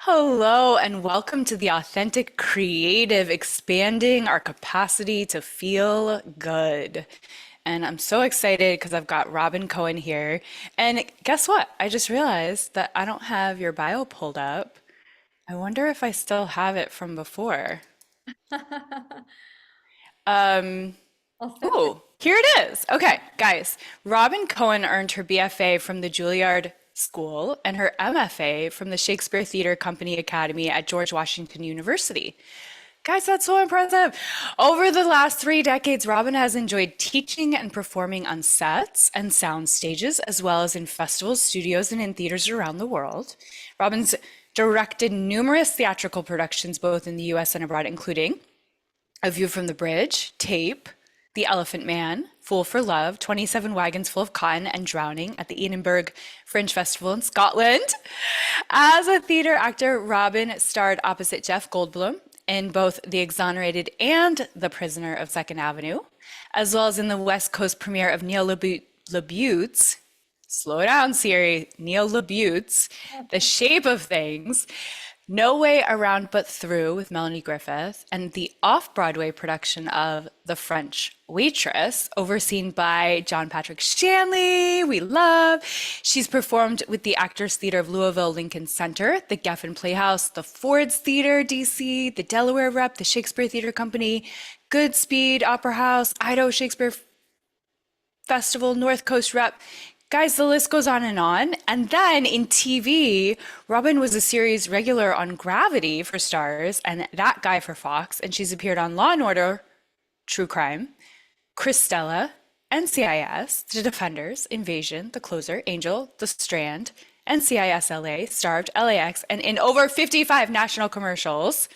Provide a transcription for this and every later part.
Hello, and welcome to the Authentic Creative, expanding our capacity to feel good. And I'm so excited because I've got Robyn Cohen here. And guess what? I just realized that I don't have your bio pulled up. I wonder if I still have it from before. Um, Authentic. Ooh, here it is. Okay, guys. Robyn Cohen earned her BFA from the Juilliard School and her MFA from the Shakespeare Theatre Company Academy at George Washington University. Guys, that's so impressive. Over the last 3 decades, Robyn has enjoyed teaching and performing on sets and sound stages, as well as in festivals, studios, and in theaters around the world. Robyn's directed numerous theatrical productions, both in the US and abroad, including A View from the Bridge, Tape, The Elephant Man, Fool for Love, 27 Wagons Full of Cotton, and Drowning at the Edinburgh Fringe Festival in Scotland. As a theater actor, Robyn starred opposite Jeff Goldblum in both The Exonerated and The Prisoner of Second Avenue, as well as in the West Coast premiere of Neil LaBute's, slow down, Siri, Neil LaBute's The Shape of Things, No Way Around But Through with Melanie Griffith, and the off-Broadway production of The French Waitress, overseen by John Patrick Shanley, we love. She's performed with the Actors Theatre of Louisville Lincoln Center, the Geffen Playhouse, the Ford's Theatre, DC, the Delaware Rep, the Shakespeare Theatre Company, Goodspeed Opera House, Idaho Shakespeare Festival, North Coast Rep. Guys, the list goes on and on. And then in TV, Robyn was a series regular on Gravity for Stars and That Guy for Fox, and she's appeared on Law and Order, True Crime, Christella, NCIS, The Defenders, Invasion, The Closer, Angel, The Strand, NCIS LA, Starved, LAX, and in over 55 national commercials.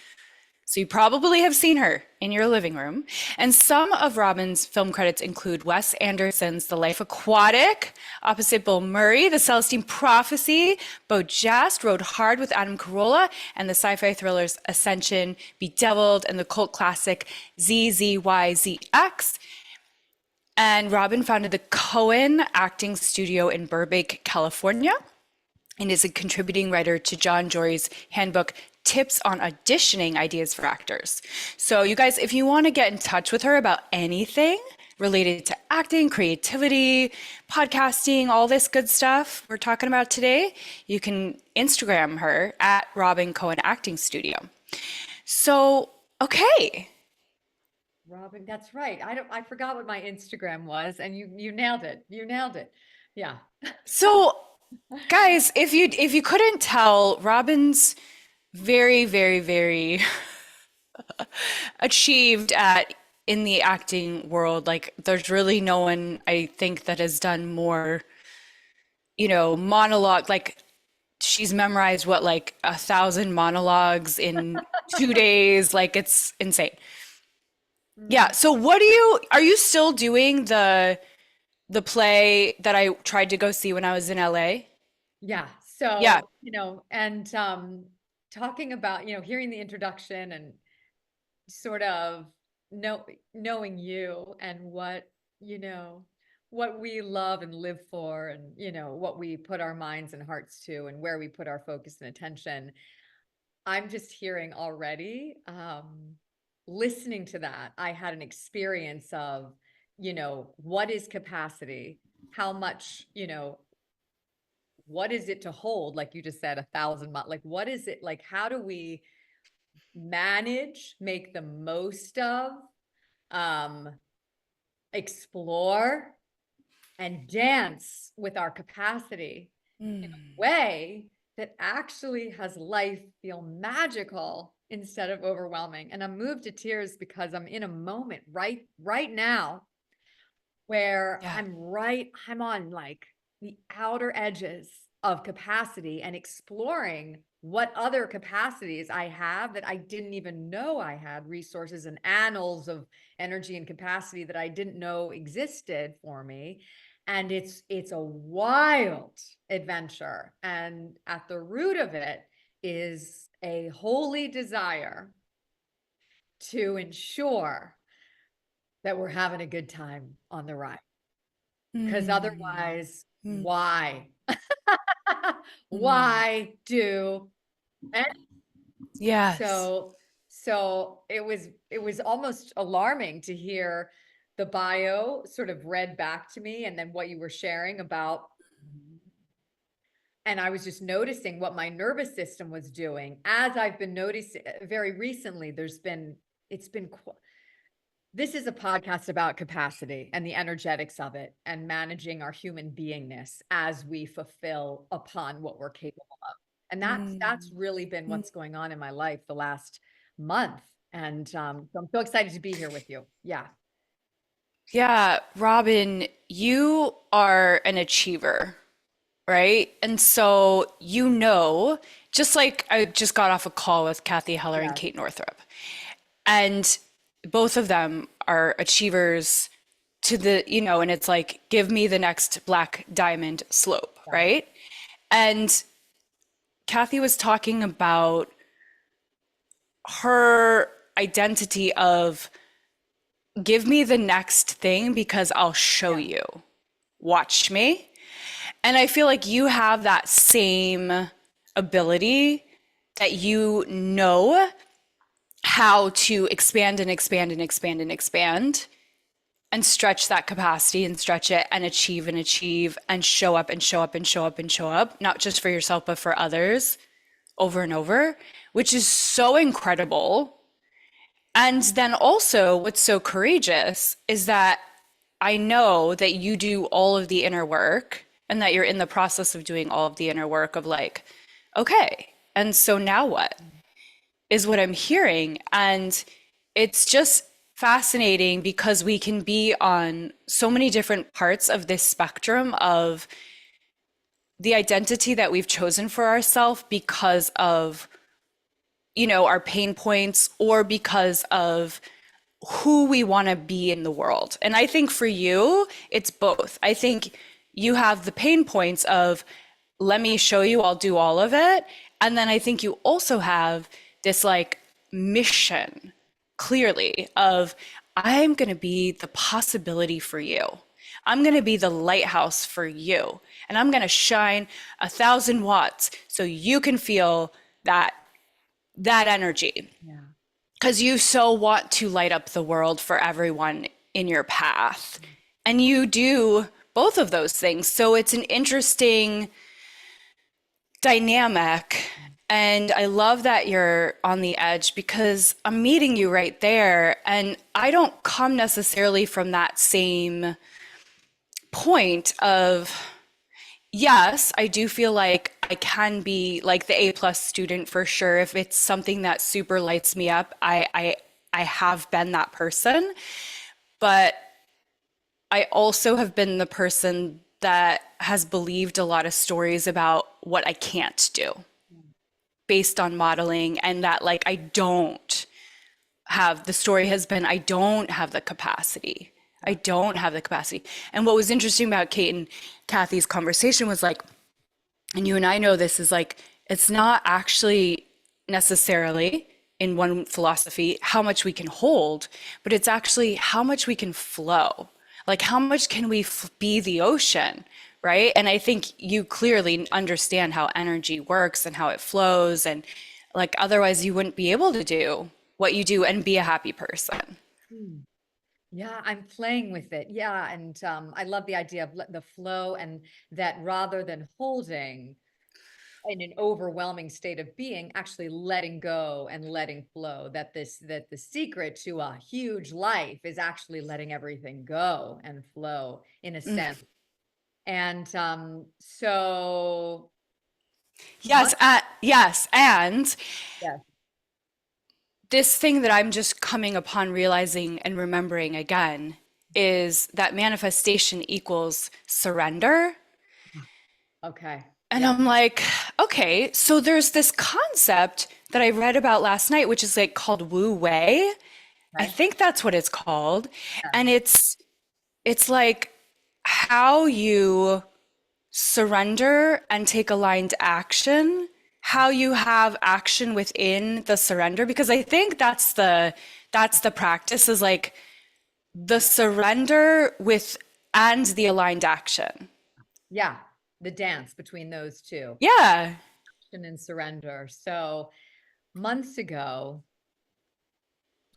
So you probably have seen her in your living room. And some of Robyn's film credits include Wes Anderson's The Life Aquatic, opposite Bill Murray, The Celestine Prophecy, Bojas rode hard with Adam Carolla, and the sci-fi thrillers Ascension, Bedeviled, and the cult classic ZZYZX. And Robyn founded the Cohen Acting Studio in Burbank, California, and is a contributing writer to John Jory's handbook, Tips on Auditioning Ideas for Actors. So, you guys, if you want to get in touch with her about anything related to acting, creativity, podcasting, all this good stuff we're talking about today, you can Instagram her at Robyn Cohen Acting Studio. So, okay. Robyn, that's right. I forgot what my Instagram was, and you nailed it. You nailed it. Yeah. So, guys, if you couldn't tell, Robyn's very, very, very achieved at in the acting world. Like, there's really no one I think that has done more, monologue. Like, she's memorized what, like 1,000 monologues in 2 days. Like, it's insane. Yeah. Mhm. So, are you still doing the play that I tried to go see when I was in LA? Yeah. Yeah. So, and talking about, hearing the introduction and sort of knowing you and you know, what we love and live for, and, what we put our minds and hearts to, and where we put our focus and attention. I'm just hearing already, listening to that, I had an experience of, what is capacity? How much, what is it to hold? Like you just said, 1,000, like, what is it? Like, how do we manage, make the most of, um, explore and dance with our capacity in a Mm. way that actually has life feel magical instead of overwhelming. And I'm moved to tears because I'm in a moment right now where Yeah. I'm on like the outer edges of capacity and exploring what other capacities I have that I didn't even know I had, resources and annals of energy and capacity that I didn't know existed for me. And it's a wild adventure. And at the root of it is a holy desire to ensure that we're having a good time on the ride. Because Mm. otherwise, Mm. why? Mm. Why do? And Yes. so it was almost alarming to hear the bio sort of read back to me, and then what you were sharing about, and I was just noticing what my nervous system was doing. As I've been noticing very recently, it's been this is a podcast about capacity and the energetics of it and managing our human beingness as we fulfill upon what we're capable of. And that's Mm, really been mm. what's going on in my life the last month. And so I'm so excited to be here with you. Yeah. Yeah, Robin, you are an achiever, right? And so, just like I just got off a call with Kathy Heller and Yeah. Kate Northrup, and both of them are achievers to and it's like, give me the next black diamond slope, Yeah. right? And Kathy was talking about her identity of give me the next thing because I'll show Yeah. you. Watch me. And I feel like you have that same ability that you know how to expand and expand and expand and expand and stretch that capacity and stretch it and achieve and show up and show up and show up and show up, not just for yourself, but for others over and over, which is so incredible. And then also, what's so courageous is that I know that you do all of the inner work and that you're in the process of doing all of the inner work of like, okay, and so now what is what I'm hearing. And it's just fascinating because we can be on so many different parts of this spectrum of the identity that we've chosen for ourselves because of, our pain points or because of who we want to be in the world. And I think for you, it's both. I think you have the pain points of, let me show you, I'll do all of it. And then I think you also have this like mission clearly of, I'm going to be the possibility for you. I'm going to be the lighthouse for you. And I'm going to shine 1,000 watts so you can feel that energy Yeah. because you so want to light up the world for everyone in your path. And you do both of those things. So it's an interesting dynamic. And I love that you're on the edge because I'm meeting you right there. And I don't come necessarily from that same point of, yes, I do feel like I can be like the A+ student for sure. If it's something that super lights me up, I have been that person. But I also have been the person that has believed a lot of stories about what I can't do based on modeling, and that like I don't have the story has been I don't have the capacity. I don't have the capacity. And what was interesting about Kate and Kathy's conversation was like, and you and I know this is like, it's not actually necessarily in one philosophy how much we can hold, but it's actually how much we can flow. Like, how much can we be the ocean, right? And I think you clearly understand how energy works and how it flows. And like, otherwise, you wouldn't be able to do what you do and be a happy person. Hmm. Yeah, I'm playing with it. Yeah, and I love the idea of the flow, and that rather than holding in an overwhelming state of being, actually letting go and letting flow. That the secret to a huge life is actually letting everything go and flow in a sense. And so my Yes, yes. And yeah, this thing that I'm just coming upon realizing and remembering again is that manifestation equals surrender. okay, And yeah, I'm like, okay, so there's this concept that I read about last night, which is like called Wu Wei. I okay, think that's what it's called. yeah, And it's like how you surrender and take aligned action, how you have action within the surrender, because I think that's the practice is like the surrender with and the aligned action. yeah. The dance between those two. Yeah. connection and surrender. So months ago,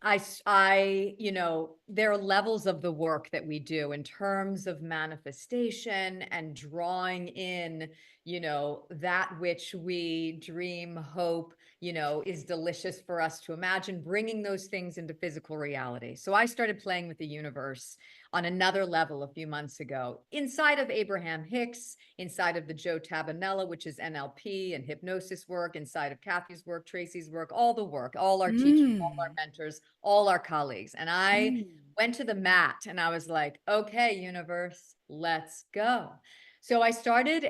there are levels of the work that we do in terms of manifestation and drawing in, that which we dream, hope, is delicious for us to imagine, bringing those things into physical reality. So I started playing with the universe on another level a few months ago, inside of Abraham Hicks, inside of the Joe Tabanella, which is NLP and hypnosis work, inside of Kathy's work, Tracy's work, all the work, all our teachers, all our mentors, all our colleagues. And I went to the mat and I was like, okay, universe, let's go. So I started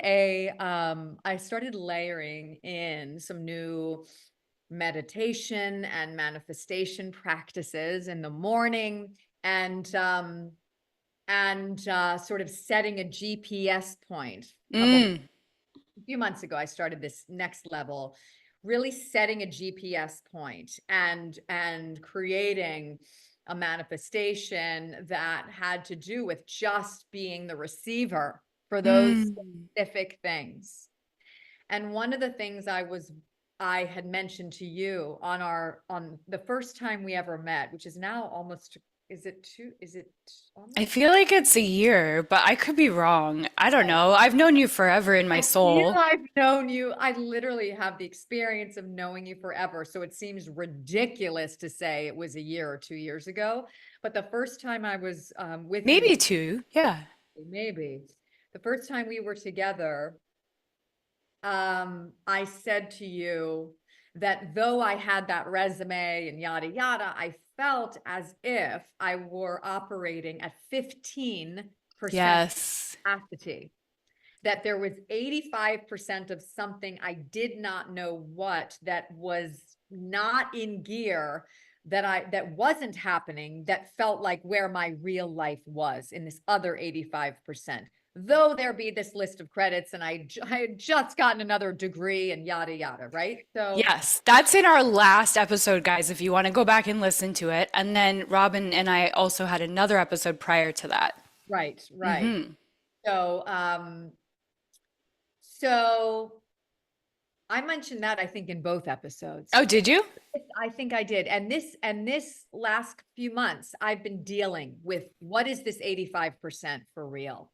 layering in some new meditation and manifestation practices in the morning, and sort of setting a GPS point. A few months ago, I started this next level, really setting a GPS point and creating a manifestation that had to do with just being the receiver for those specific things. And one of the things I had mentioned to you on the first time we ever met, which is now almost, is it almost? I feel like it's a year, but I could be wrong. I don't know. I've known you forever in my I feel soul. I've known you. I literally have the experience of knowing you forever. So it seems ridiculous to say it was a year or 2 years ago. But the first time I was with you, Maybe two. Yeah. maybe the first time we were together, I said to you that though I had that resume and yada, yada, I felt as if I were operating at 15% Yes. capacity, that there was 85% of something I did not know what, that was not in gear, that wasn't happening, that felt like where my real life was in this other 85%. Though there be this list of credits and I had just gotten another degree and yada, yada, right? So, Yes, that's in our last episode, guys, if you want to go back and listen to it. And then Robin and I also had another episode prior to that. right, right. So, so I mentioned that, I think, in both episodes. Oh, did you? I think I did. And this last few months, I've been dealing with what is this 85% for real?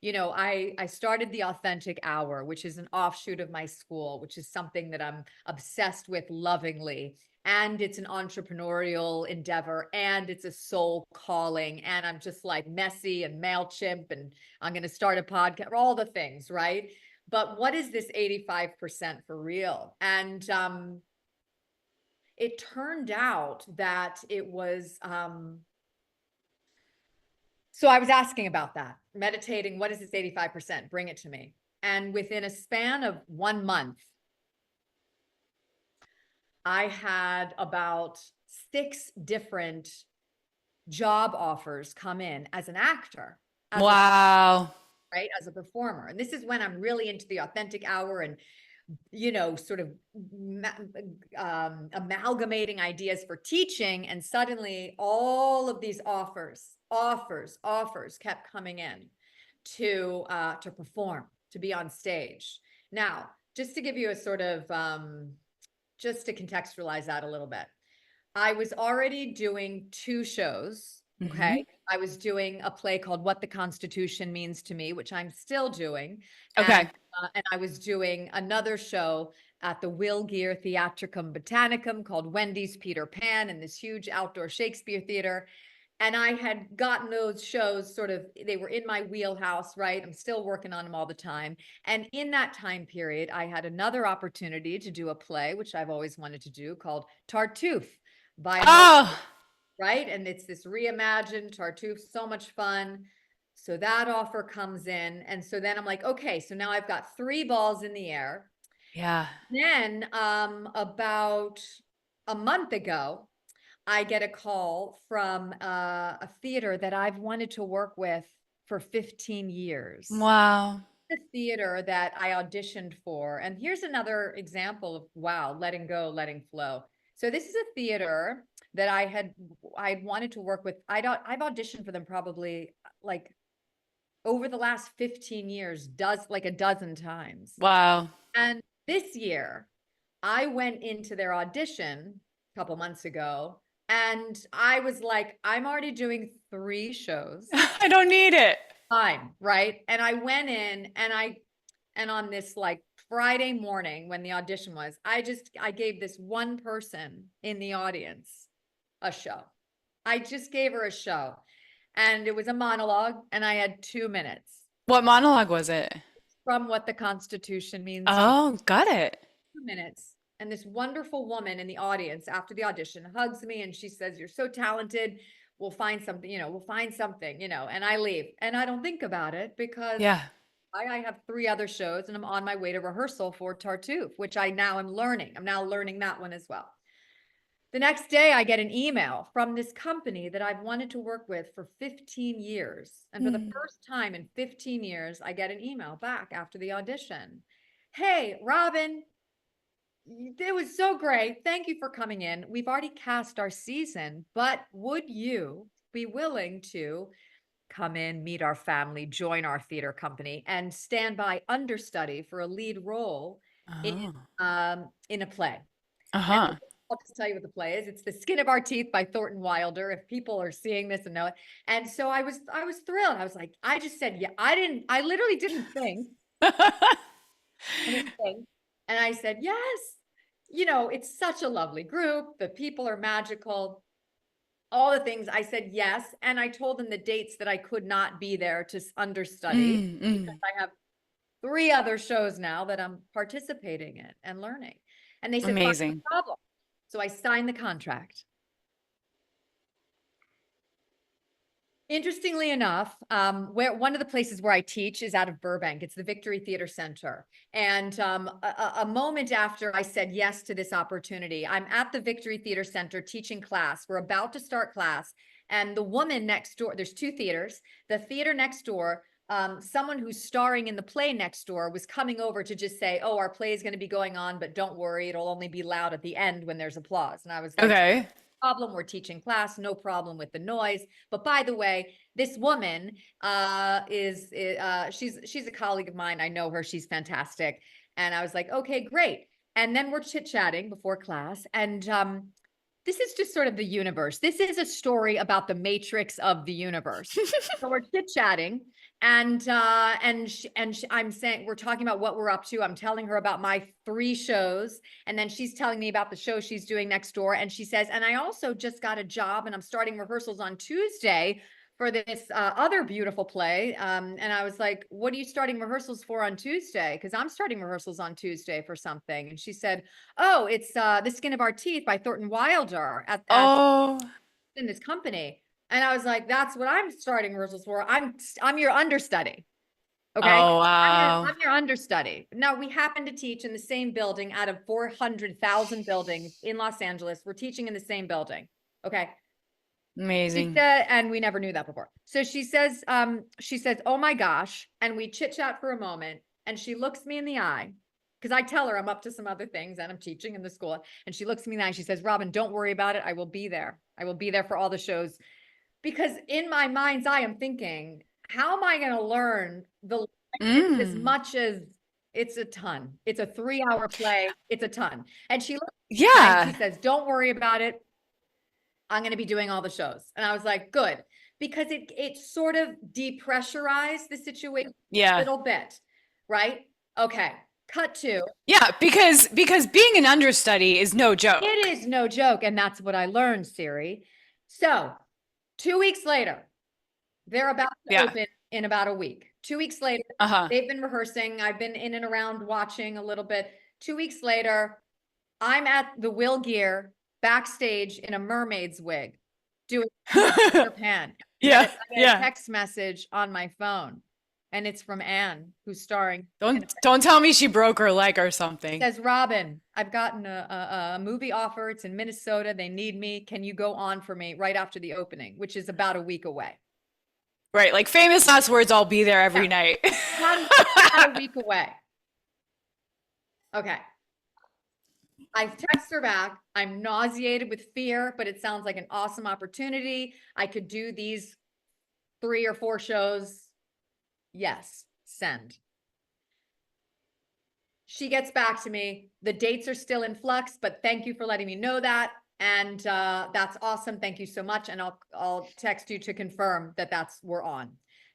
I started the Authentic Hour, which is an offshoot of my school, which is something that I'm obsessed with lovingly. And it's an entrepreneurial endeavor, and it's a soul calling. And I'm just like messy and MailChimp, and I'm going to start a podcast, all the things, right? But what is this 85% for real? And it turned out that it was, so I was asking about that, meditating, what is this 85%? Bring it to me. And within a span of 1 month, I had about 6 different job offers come in as an actor, Wow. right, as a performer. And this is when I'm really into the Authentic Hour and sort of amalgamating ideas for teaching. And suddenly all of these offers kept coming in to perform, to be on stage. Now, just to give you a sort of, just to contextualize that a little bit, I was already doing 2 shows. Okay. I was doing a play called What the Constitution Means to Me, which I'm still doing. Okay. And I was doing another show at the Will Gear Theatricum Botanicum called Wendy's Peter Pan, in this huge outdoor Shakespeare theater. And I had gotten those shows sort of, they were in my wheelhouse, right? I'm still working on them all the time. And in that time period, I had another opportunity to do a play, which I've always wanted to do, called Tartuffe by Oh, right? And it's this reimagined Tartuffe, so much fun. So that offer comes in. And so then I'm like, okay, so now I've got 3 balls in the air. yeah. Then about a month ago, I get a call from a theater that I've wanted to work with for 15 years. Wow. The theater that I auditioned for. And here's another example of, wow, letting go, letting flow. So this is a theater that I wanted to work with. I've auditioned for them probably like over the last 15 years, like a dozen times. Wow. And This year, I went into their audition a couple months ago, and I was like, I'm already doing 3 shows. I don't need it. Fine, right? And I went in and on this like Friday morning when the audition was, I gave this one person in the audience a show. I just gave her a show. And it was a monologue, and I had 2 minutes What monologue was it? from what the Constitution means to me. Oh, got it. 2 minutes. And this wonderful woman in the audience after the audition hugs me and she says, "You're so talented. We'll find something, we'll find something, and I leave. And I don't think about it because Yeah. I have 3 other shows and I'm on my way to rehearsal for Tartuffe, which I now am learning. I'm now learning that one as well. The next day, I get an email from this company that I've wanted to work with for 15 years. And for the first time in 15 years, I get an email back after the audition. "Hey, Robyn, it was so great. Thank you for coming in. We've already cast our season, but would you be willing to come in, meet our family, join our theater company, and stand by understudy for a lead role in a play?" And Uh-huh. I'll just tell you what the play is. It's The Skin of Our Teeth by Thornton Wilder, if people are seeing this and know it. And so I was thrilled. I was like, I just said, yeah, I literally didn't think. I didn't think. And I said, yes. It's such a lovely group. The people are magical. All the things. I said yes. And I told them the dates that I could not be there to understudy because I have 3 other shows now that I'm participating in and learning. And they said, fine, no Amazing. problem. So I signed the contract. Interestingly enough, where one of the places where I teach is out of Burbank. It's the Victory Theater Center. And a moment after I said yes to this opportunity, I'm at the Victory Theater Center teaching class. We're about to start class. And the woman next door, there's 2 theaters. The theater next door, someone who's starring in the play next door was coming over to just say, "Oh, our play is going to be going on, but don't worry, it'll only be loud at the end when there's applause." And I was like, Okay. problem, we're teaching class, no problem with the noise. But by the way, this woman she's a colleague of mine. I know her, she's fantastic. And I was like, okay, great. And then we're chit-chatting before class, and this is just sort of the universe. This is a story about the matrix of the universe. So we're chit-chatting, and I'm saying, we're talking about what we're up to. I'm telling her about my 3 shows, and then she's telling me about the show she's doing next door. And she says, "And I also just got a job, and I'm starting rehearsals on Tuesday for this other beautiful play." And I was like, "What are you starting rehearsals for on Tuesday?" Because I'm starting rehearsals on Tuesday for something. And she said, "Oh, it's The Skin of Our Teeth by Thornton Wilder Oh. in this company." And I was like, "That's what I'm starting rehearsals for. I'm your understudy." Okay. Oh, wow. I'm your understudy. Now, we happen to teach in the same building out of 400,000 buildings in Los Angeles. We're teaching in the same building. Okay. She Amazing. said, and we never knew that before. So she says, "Oh my gosh." And we chit chat for a moment, and she looks me in the eye, because I tell her I'm up to some other things and I'm teaching in the school. And she looks me in the eye and she says, "Robyn, don't worry about it. I will be there. I will be there for all the shows." Because in my mind's eye, I'm thinking, how am I going to learn the language as much as it's a ton? It's a 3-hour play. It's a ton. And she looks and she Yeah. says, "Don't worry about it. I'm going to be doing all the shows." And I was like, good, because it sort of depressurized the situation a Yeah. little bit, right? Okay. Cut to. Yeah, because being an understudy is no joke. It is no joke. And that's what I learned, Siri. So 2 weeks later, they're about to Yeah. open in about a week. 2 weeks later, Uh-huh. they've been rehearsing. I've been in and around watching a little bit. 2 weeks later, I'm at the Will Gear backstage in a mermaid's wig doing Peter Pan. Yeah. I get a Yeah. text message on my phone, and it's from Anne, who's starring. Don't tell me she broke her leg or something. Says, "Robyn, I've gotten a movie offer. It's in Minnesota. They need me. Can you go on for me right after the opening, which is about a week away?" Right, like famous last words, I'll be there every night. About a week away. Okay. I text her back. "I'm nauseated with fear, but it sounds like an awesome opportunity. I could do these 3 or 4 shows. Yes, send." She gets back to me. The dates are still in flux, but thank you for letting me know that. And that's awesome. Thank you so much. And I'll text you to confirm that we're on.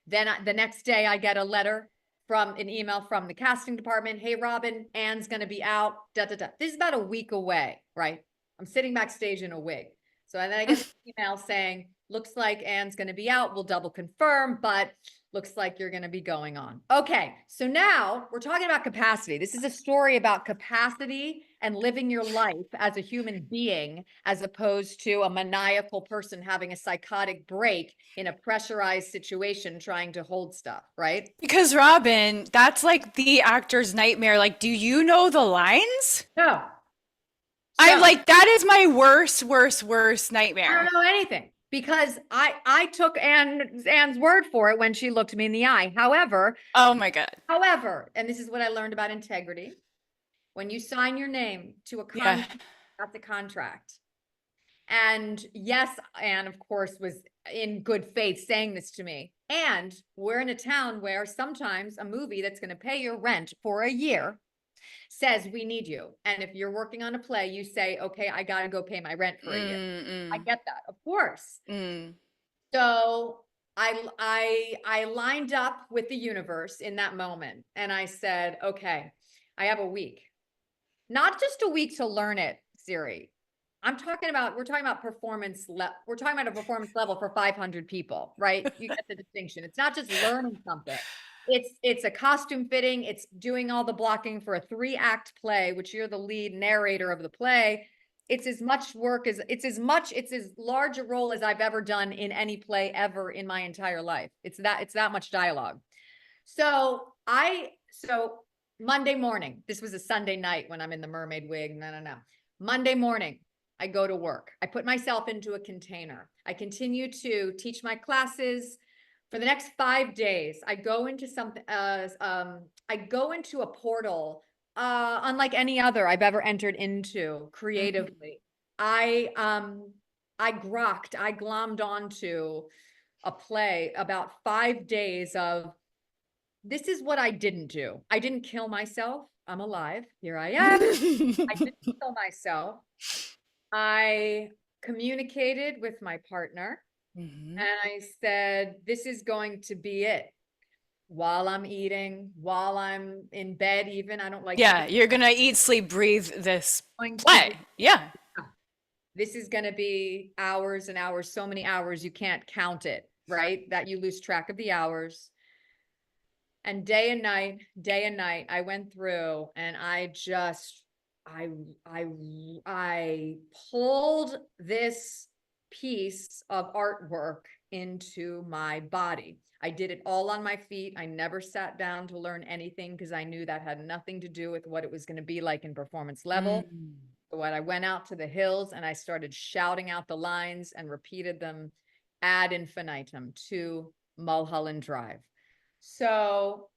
Then the next day I get a letter from an email from the casting department. Hey, Robyn, Anne's going to be out. Da, da, da. This is about a week away, right? I'm sitting backstage in a wig. So then I get an email saying, looks like Anne's going to be out. We'll double confirm, but looks like you're going to be going on. Okay. So now we're talking about capacity. This is a story about capacity and living your life as a human being, as opposed to a maniacal person having a psychotic break in a pressurized situation, trying to hold stuff, right? Because Robyn, that's like the actor's nightmare. Like, do you know the lines? No. I'm So, like, that is my worst, worst, worst I nightmare. don't know anything because I took Anne's word for it when she looked me in the eye. Oh my God. However, and this is what I learned about integrity. When you sign your name to a Yeah. contract, that's a contract. And yes, Anne, of course, was in good faith saying this to me. And we're in a town where sometimes a movie that's going to pay your rent for a year says, we need you. And if you're working on a play, you say, okay, I got to go pay my rent for a year. I get that, of course. So I lined up with the universe in that moment. And I said, okay, I have a week, not just a week to learn it, Siri. We're talking about we're talking about a performance level for 500 people, right? You get the distinction. It's not just learning something. It's a costume fitting. It's doing all the blocking for a 3-act play, which you're the lead narrator of the play. It's as much work as it's as large a role as I've ever done in any play ever in my entire life. It's that much dialogue. So Monday morning, this was a Sunday night when I'm in the mermaid wig. No. Monday morning, I go to work. I put myself into a container. I continue to teach my classes. For the next 5 days, I go into a portal unlike any other I've ever entered into creatively. I glommed onto a play about 5 days of, this is what I didn't do. I didn't kill myself. I'm alive. Here I am. I didn't kill myself. I communicated with my partner and I said, this is going to be it. While I'm eating, while I'm in bed, even, I don't like Yeah, you're gonna eat, sleep, breathe this going to play. Yeah. this is going to be hours and hours, so many hours, you can't count it, right? That you lose track of the hours. And day and night, I went through and I pulled this piece of artwork into my body. I did it all on my feet. I never sat down to learn anything because I knew that had nothing to do with what it was going to be like in performance level. So when I went out to the hills and I started shouting out the lines and repeated them ad infinitum to Mulholland Drive. So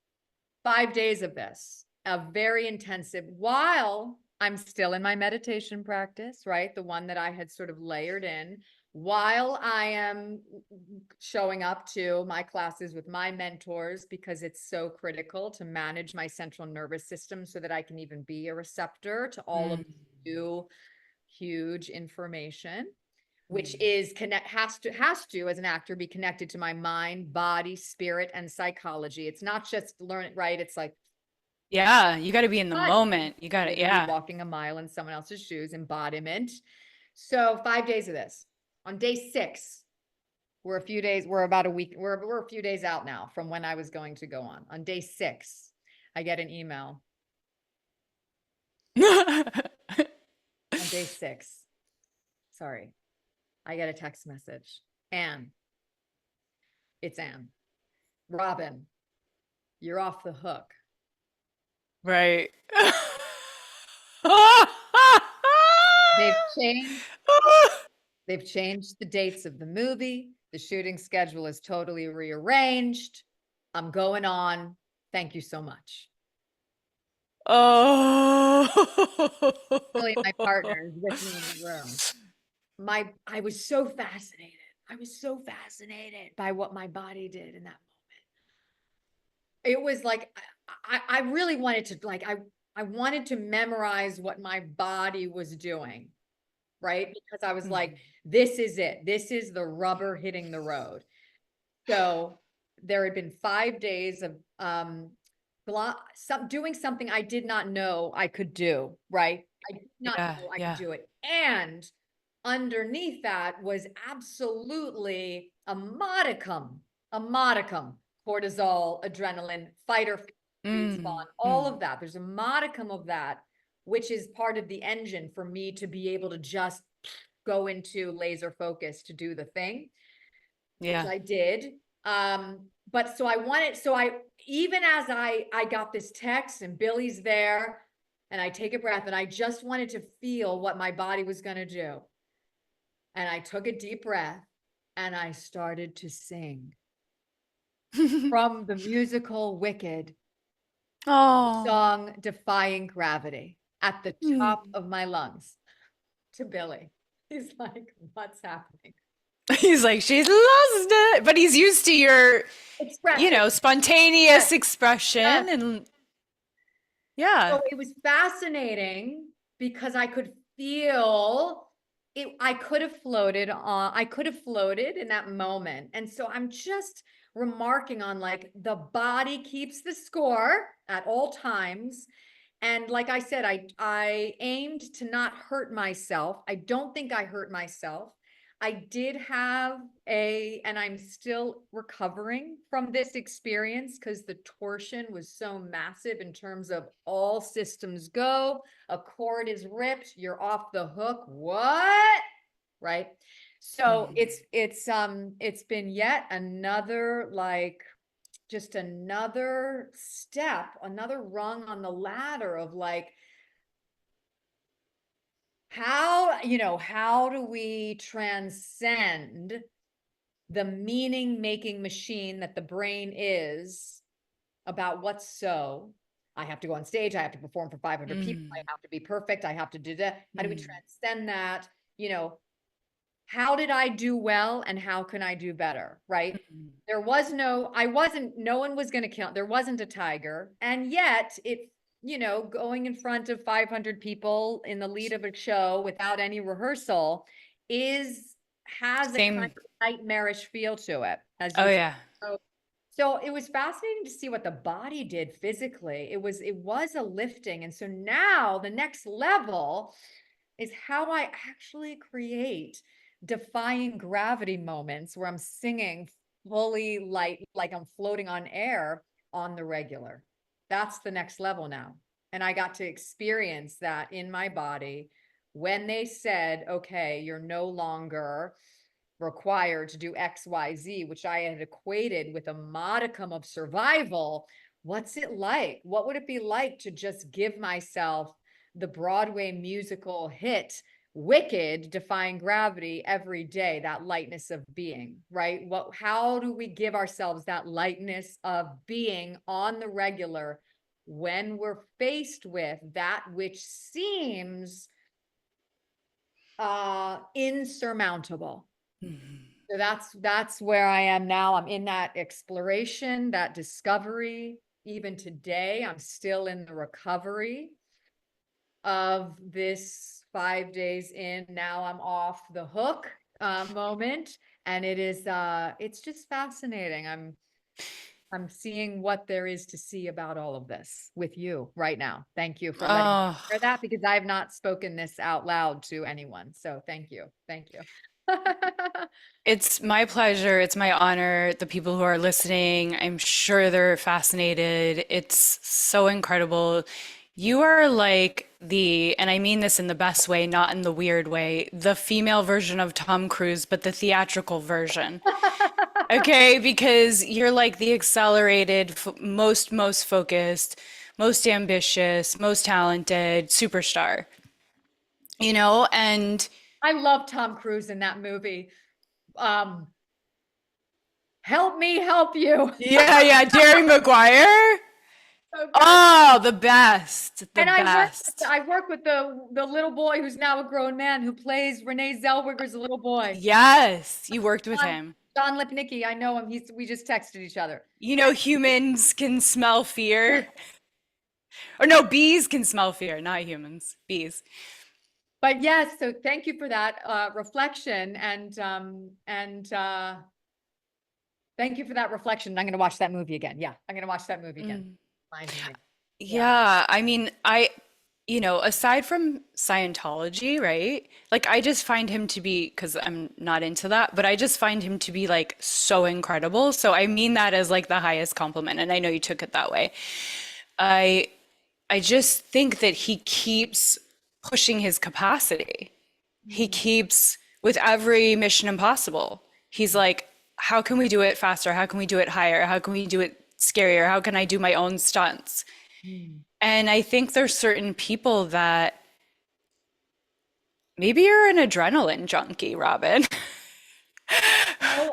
5 days of this, a very intensive, while I'm still in my meditation practice, right? The one that I had sort of layered in, while I am showing up to my classes with my mentors, because it's so critical to manage my central nervous system so that I can even be a receptor to all of this new huge information, which is has to as an actor be connected to my mind, body, spirit, and psychology. It's not just learn it, right? It's like, Yeah, you got to be in the but moment. You got to, yeah. walking a mile in someone else's shoes, embodiment. So 5 days of this. On day 6, we're about a week, we're a few days out now from when I was going to go on. On day 6, I get an email. On day 6, sorry, I get a text message. Anne, it's Anne. Robyn, you're off the hook. Right. They've changed They've changed the dates of the movie. The shooting schedule is totally rearranged. I'm going on. Thank you so much. Oh. Really, my partner is with me in the room. I was so fascinated. I was so fascinated by what my body did in that moment. It was like, I really wanted to, like, I wanted to memorize what my body was doing, right? Because I was like, this is it. This is the rubber hitting the road. So there had been 5 days of doing something I did not know I could do, right? I did not Yeah, know I could yeah. do it. And underneath that was absolutely a modicum cortisol, adrenaline, fight or flight response, all of that. There's a modicum of that, which is part of the engine for me to be able to just go into laser focus to do the thing, which Yeah. I did. But so I wanted, so I, even as I got this text and Billy's there and I take a breath and I just wanted to feel what my body was going to do. And I took a deep breath and I started to sing from the musical Wicked, Oh. song Defying Gravity at the top of my lungs to Billy. He's like, what's happening? He's like, she's lost it. But he's used to your, Expressive. spontaneous Yes, expression. yes. And yeah. So it was fascinating because I could feel it. I could have floated in that moment. And so I'm just remarking on like the body keeps the score at all times. And like I said, I aimed to not hurt myself. I don't think I hurt myself. I did have and I'm still recovering from this experience because the torsion was so massive in terms of all systems go. A cord is ripped, you're off the hook. What? Right? So it's been yet another like just another step, another rung on the ladder of like, how do we transcend the meaning making machine that the brain is about what's so? I have to go on stage, I have to perform for 500 people, I have to be perfect, I have to do that. How do we transcend that? How did I do well and how can I do better? Right? No one was going to kill, there wasn't a tiger. And yet going in front of 500 people in the lead of a show without any rehearsal has a kind Same. of nightmarish feel to it, as Oh, you yeah. so, so it was fascinating to see what the body did physically. It was a lifting. And so now the next level is how I actually create defying gravity moments where I'm singing fully light, like I'm floating on air on the regular. That's the next level now. And I got to experience that in my body when they said, okay, you're no longer required to do X, Y, Z, which I had equated with a modicum of survival. What's it like? What would it be like to just give myself the Broadway musical hit Wicked, Defying Gravity every day, that lightness of being, right? How do we give ourselves that lightness of being on the regular when we're faced with that which seems insurmountable? So that's where I am now. I'm in that exploration, that discovery. Even today, I'm still in the recovery of this 5 days in. Now I'm off the hook moment. And it's just fascinating. I'm seeing what there is to see about all of this with you right now. Thank you for letting me Oh, share that because I have not spoken this out loud to anyone. So thank you. Thank you. it's my pleasure. It's my honor. The people who are listening, I'm sure they're fascinated. It's so incredible. You are like and I mean this in the best way, not in the weird way, the female version of Tom Cruise, but the theatrical version. Okay, because you're like the accelerated, most focused, most ambitious, most talented superstar, and I love Tom Cruise in that movie. Um, Help me help you. yeah, yeah, Jerry Maguire. So good. Oh, the best, the And best. I work with the little boy who's now a grown man who plays Renee Zellweger's little boy. Yes, you worked with John, him. John Lipnicki. I know him. We just texted each other. Humans can smell fear. Or no, bees can smell fear, not humans. Bees. But yes, so thank you for that reflection, and thank you for that reflection. I'm going to watch that movie again. Yeah, I'm going to watch that movie again. Mm. Reminding me. Yeah. Yeah, I mean, aside from Scientology, right? Like, I just find him to be, because I'm not into that, but I just find him to be like so incredible. So I mean that as like the highest compliment, and I know you took it that way. I I just think that he keeps pushing his capacity. He Mm, keeps with every Mission Impossible. He's like, how can we do it faster? How can we do it higher? How can we do it scarier? How can I do my own stunts? mm. And I think there's certain people that maybe you're an adrenaline junkie, Robyn. Well,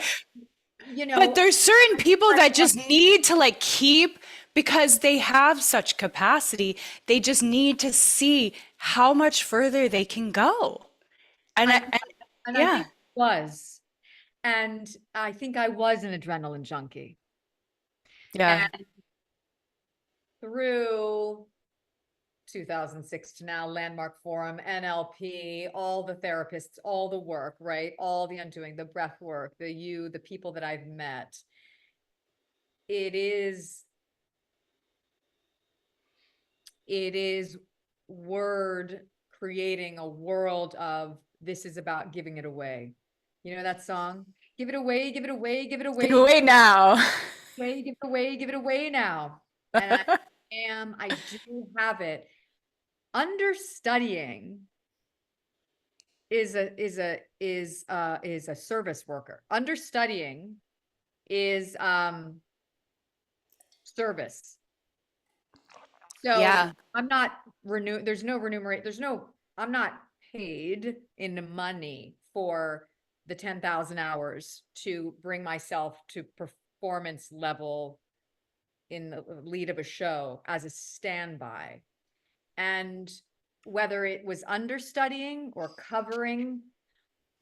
But there's certain people I that just need to like keep because they have such capacity. They just need to see how much further they can go. And, I I- and and I yeah, think it was, and I think I was an adrenaline junkie, yeah. and through 2006 to now, Landmark Forum, NLP, all the therapists, all the work, right? All the undoing, the breath work, the people that I've met. It is, it is word creating a world of this is about giving it away. You know that song? Give it away, give it away, give it Get away, away now. give it away, give it away now. And I do have it. Understudying is a service worker. Understudying is service. So Yeah. I'm not there's no remunerate, I'm not paid in money for the 10,000 hours to bring myself to performance level in the lead of a show as a standby. And whether it was understudying or covering,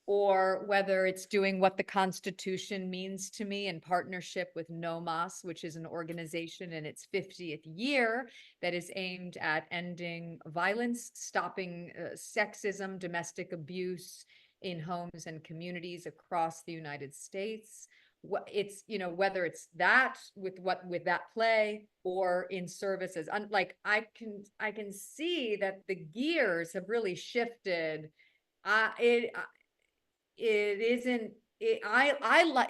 or whether it's doing what the Constitution means to me in partnership with NOMAS, which is an organization in its 50th year that is aimed at ending violence, stopping sexism, domestic abuse in homes and communities across the United States. It's, whether it's that with that play or in services, like I can see that the gears have really shifted. It isn't I like,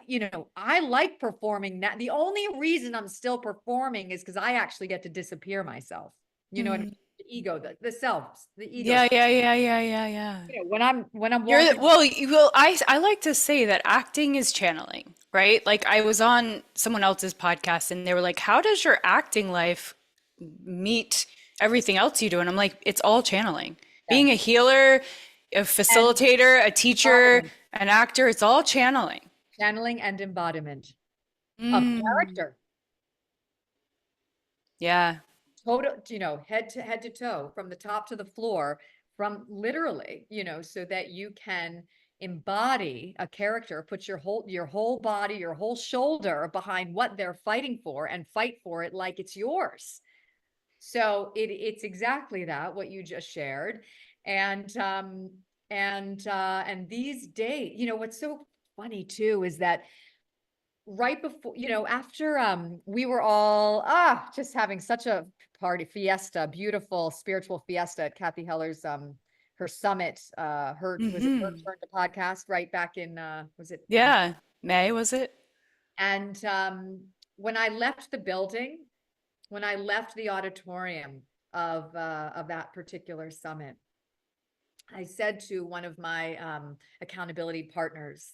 I like performing now. The only reason I'm still performing is because I actually get to disappear myself. You know what I mean? Mm. The ego, the self, the ego. Yeah, yeah, yeah, yeah, yeah, yeah. When I'm You're walking. well, I like to say that acting is channeling, right? Like I was on someone else's podcast and they were like, "How does your acting life meet everything else you do?" And I'm like, "It's all channeling. Being Yes. a healer, a And facilitator, a teacher, embodiment, an actor, it's all channeling." channeling and embodiment of Mm. character. Yeah. Total, head to toe, from the top to the floor, from literally, so that you can embody a character, put your whole body, your whole shoulder behind what they're fighting for and fight for it like it's yours. So it's exactly that, what you just shared. And and these days, what's so funny too is that right before, after we were all just having such a party fiesta, beautiful spiritual fiesta at Kathy Heller's her summit, her was it her Hmm. turn to podcast right back in was it Yeah. May, was it? and when I left the building, when I left the auditorium of that particular summit, I said to one of my accountability partners,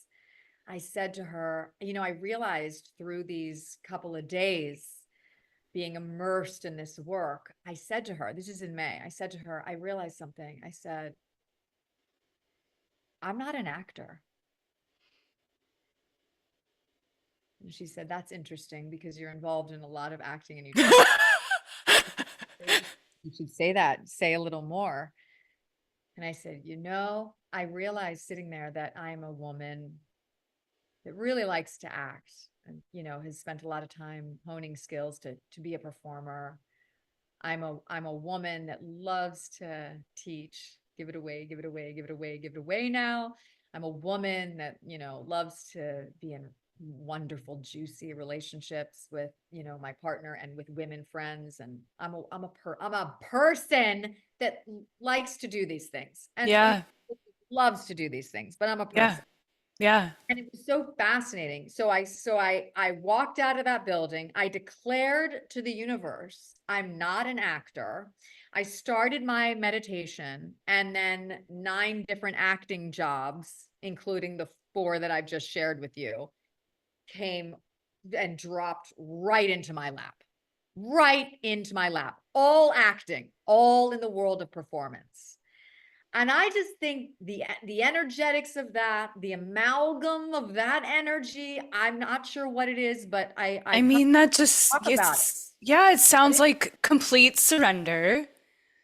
I said to her, I realized through these couple of days being immersed in this work, I said to her, this is in May, I said to her, I realized something. I said, I'm not an actor. And she said, that's interesting because you're involved in a lot of acting and you talk, you should say that, say a little more. And I said, I realized sitting there that I'm a woman that really likes to act and, has spent a lot of time honing skills to be a performer. I'm a woman that loves to teach, give it away, give it away, give it away, give it away now. I'm a woman that, loves to be in wonderful, juicy relationships with, my partner and with women friends. And I'm a person that likes to do these things and Yeah. loves to do these things, but I'm a Yeah. person. Yeah. And it was so fascinating. So I walked out of that building. I declared to the universe, I'm not an actor. I started my meditation, and then 9 different acting jobs, including the 4 that I've just shared with you, came and dropped right into my lap. Right into my lap. All acting, all in the world of performance. And I just think the energetics of that, the amalgam of that energy, I'm not sure what it is, but I I come mean, that talk just, about it. yeah, it But sounds like complete surrender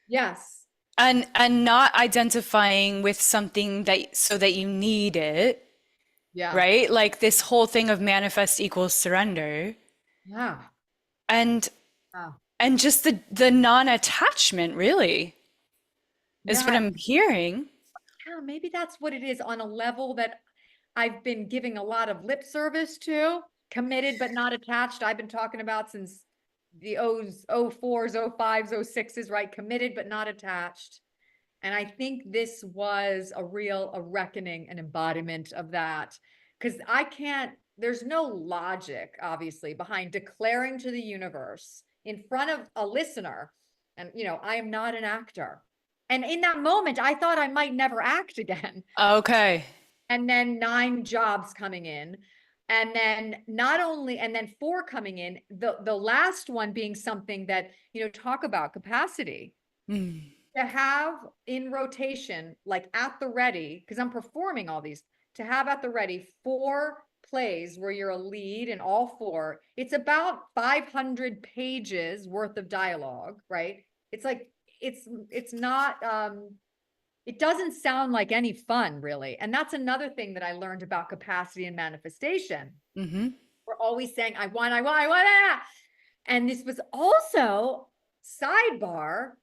yes, and not identifying with something that so that you need it, yeah, right? Like this whole thing of manifest equals surrender. yeah, And yeah, and just the non-attachment really is what yeah, I'm hearing. yeah. Maybe that's what it is on a level that I've been giving a lot of lip service to, committed but not attached. I've been talking about since the O's, O fours, O fives, O sixes, right? Committed but not attached. And I think this was a reckoning, an embodiment of that. Because there's no logic, obviously, behind declaring to the universe in front of a listener, and, I am not an actor. And in that moment, I thought I might never act again. Okay. And then 9 jobs coming in. And then and then 4 coming in, the last one being something that, talk about capacity Mm. to have in rotation, like at the ready, because I'm performing all these, to have at the ready 4 plays where you're a lead in all 4. It's about 500 pages worth of dialogue, right? It's like, it's not, it doesn't sound like any fun, really. And that's another thing that I learned about capacity and manifestation. Mm-hmm. We're always saying, I want. Ah. And this was also, sidebar,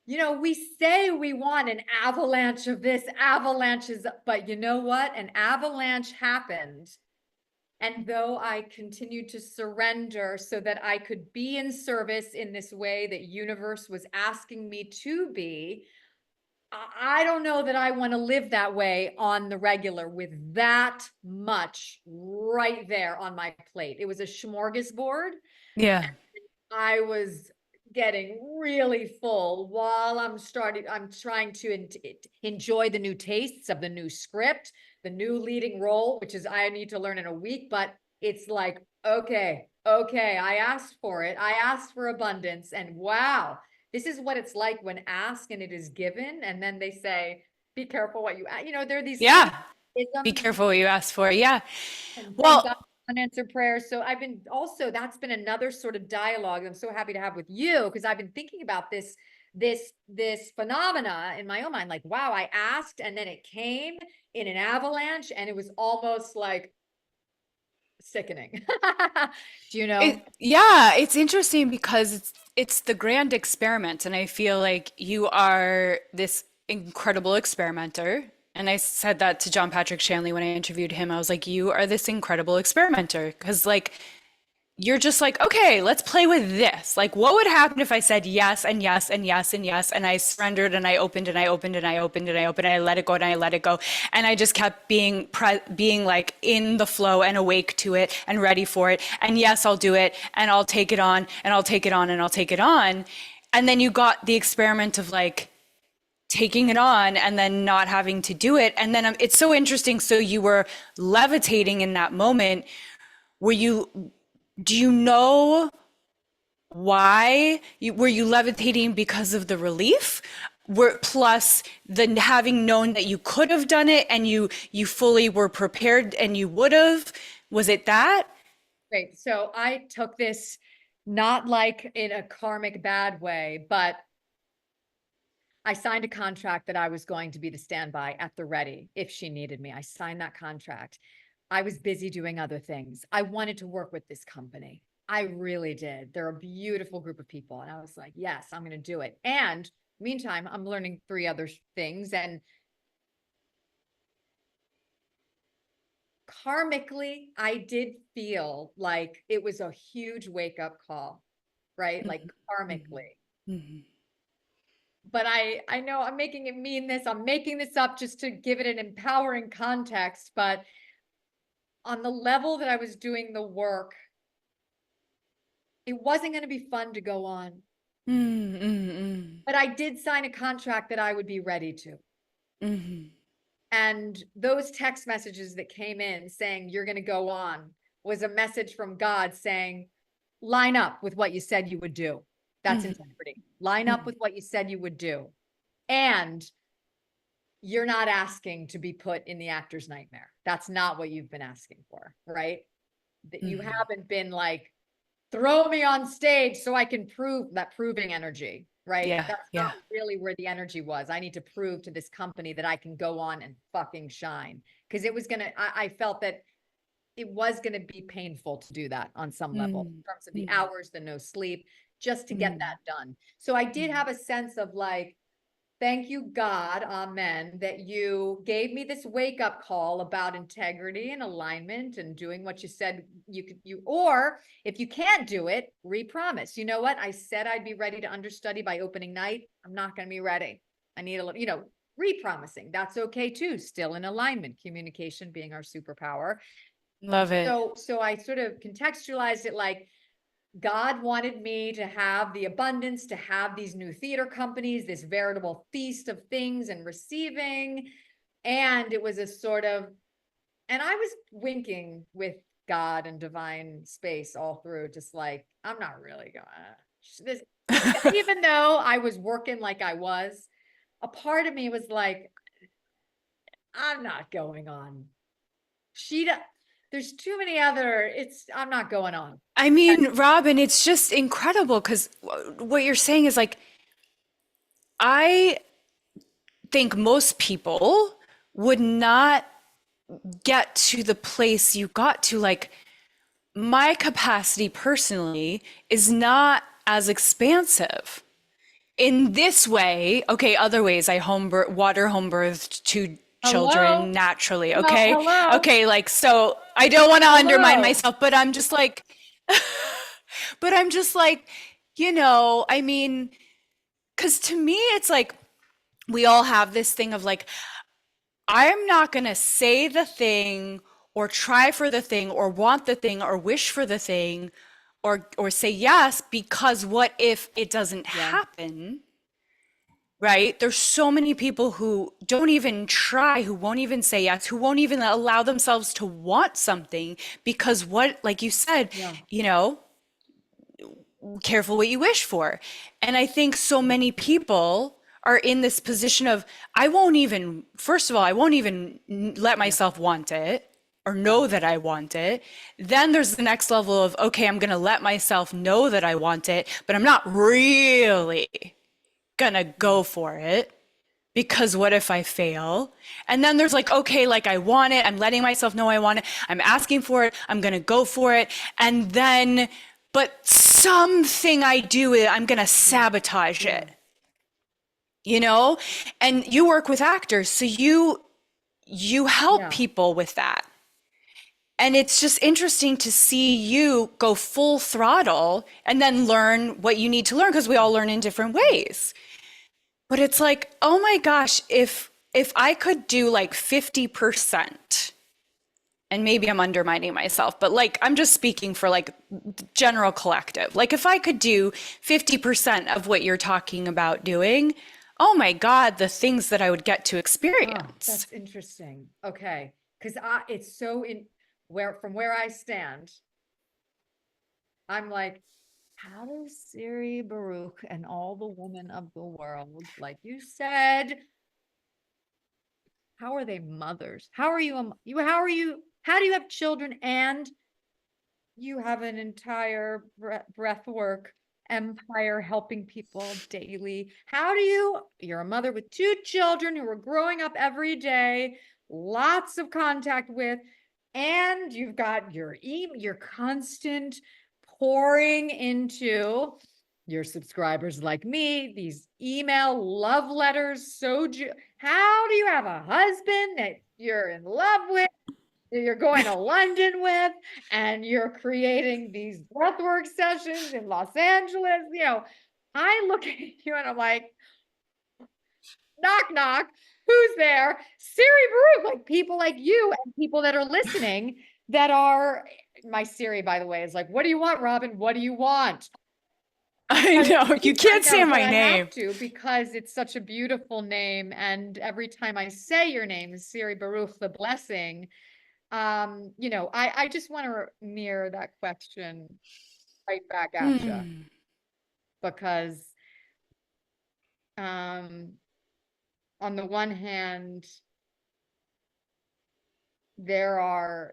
we say we want an avalanche of this, avalanches, but you know what? An avalanche happened. And though I continued to surrender so that I could be in service in this way that universe was asking me to be, I don't know that I want to live that way on the regular with that much right there on my plate. It was a smorgasbord. Yeah. I was getting really full while I'm trying to enjoy the new tastes of the new script, the new leading role, which is I need to learn in a week, but it's like, okay, I asked for it. I asked for abundance, and wow, this is what it's like when asked and it is given. And then they say, be careful what you, there are these silly Yeah. Be isms, careful what you ask for. Yeah. and thank God Well, for unanswered prayers. So I've been also, that's been another sort of dialogue I'm so happy to have with you, because I've been thinking about this phenomena in my own mind. Like, wow, I asked and then it came in an avalanche, and it was almost like sickening. Do you know? yeah, it's interesting because it's the grand experiment, and I feel like you are this incredible experimenter. And I said that to John Patrick Shanley when I interviewed him. I was like, you are this incredible experimenter because like you're just like, okay, let's play with this. Like, what would happen if I said yes and yes and yes and yes, and I surrendered and I opened and I opened and I opened and I opened and I let it go and I let it go, and I just kept being like in the flow and awake to it and ready for it. And yes, I'll do it and I'll take it on and I'll take it on and I'll take it on. And then you got the experiment of like taking it on and then not having to do it. And then it's so interesting. So you were levitating in that moment. Were you? Do you know why were you levitating because of the relief? Were plus the having known that you could have done it and you fully were prepared and you would have? Was it that? Great. So I took this not like in a karmic bad way, but I signed a contract that I was going to be the standby at the ready if she needed me. I signed that contract. I was busy doing other things. I wanted to work with this company. I really did. They're a beautiful group of people. And I was like, yes, I'm going to do it. And meantime, I'm learning 3 other things. And karmically, I did feel like it was a huge wake up call, right? Like Mhm. karmically. Mhm. But I know I'm making it mean this. I'm making this up just to give it an empowering context. But on the level that I was doing the work, it wasn't going to be fun to go on. Mm, mm, But I did sign a contract that I would be ready to. mhm. And those text messages that came in saying you're going to go on was a message from God saying, line up with what you said you would do. That's Mhm. integrity. Line up Mhm. with what you said you would do. And you're not asking to be put in the actor's nightmare. That's not what you've been asking for, right? That you Mhm. haven't been like, throw me on stage so I can prove that proving energy, right? Yeah, That's not yeah. really where the energy was. I need to prove to this company that I can go on and fucking shine. Because it was gonna, I felt that it was gonna be painful to do that on some level Mm, in terms of the mm, hours, the no sleep, just to get mm, that done. So I did mm. have a sense of like, thank you, God, amen, that you gave me this wake up call about integrity and alignment and doing what you said you could, or if you can't do it, re-promise. You know what? I said I'd be ready to understudy by opening night. I'm not going to be ready. I need a little, re-promising. That's okay too. Still in alignment, communication being our superpower. Love it. So I sort of contextualized it like, God wanted me to have the abundance, to have these new theater companies, this veritable feast of things and receiving. And it was a sort of, and I was winking with God and divine space all through, just like, I'm not really gonna, this, even though I was working like I was, a part of me was like, I'm not going on. She, there's too many other, I'm not going on. I mean, Robin, it's just incredible because what you're saying is like, I think most people would not get to the place you got to. Like, my capacity personally is not as expansive. In this way, okay, other ways, I water home birthed 2 children Hello? naturally, Well, okay? hello? Okay, like, so I don't want to undermine Hello. myself, but I'm just like, but I'm just like, I mean, because to me, it's like we all have this thing of like, I'm not going to say the thing or try for the thing or want the thing or wish for the thing or say yes because what if it doesn't Yeah. happen? Right? There's so many people who don't even try, who won't even say yes, who won't even allow themselves to want something because what, like you said, Yeah. you know, careful what you wish for. And I think so many people are in this position of, I won't even, first of all, I won't even let Yeah. myself want it or Yeah. know that I want it. Then there's the next level of, okay, I'm going to let myself know that I want it, but I'm not really going to Yeah. go for it because what if I fail? And then there's like, okay, like I want it. I'm letting myself know I want it. I'm asking for it. I'm going to go for it. And then, but something I do, I'm going to sabotage Yeah. it, you know? And you work with actors, so you help Yeah. people with that. And it's just interesting to see you go full throttle and then learn what you need to learn because we all learn in different ways. But it's like, oh my gosh, if I could do like 50%, and maybe I'm undermining myself, but like I'm just speaking for like general collective. Like if I could do 50% of what you're talking about doing, oh my God, the things that I would get to Oh, experience. that's interesting. Okay. Because it's so in from where I stand, I'm like, how does Siri Baruch and all the women of the world, like you said, how are they mothers? How are you, how do you have children and you have an entire breathwork empire helping people daily? How do you're a mother with 2 children who are growing up every day, lots of contact with, and you've got your constant pouring into your subscribers like me, these email love letters. How do you have a husband that you're in love with, that you're going to London with, and you're creating these breathwork sessions in Los Angeles? I look at you and I'm like, knock, knock. Who's there? Siri Baruch, like people like you and people that are listening that are my Siri, by the way, is like, what do you want, Robyn? What do you want? I know, you I can't say know, but my I name. have to because it's such a beautiful name. And every time I say your name, Siri Baruch, the blessing, I just want to mirror that question right back at you because on the one hand, there are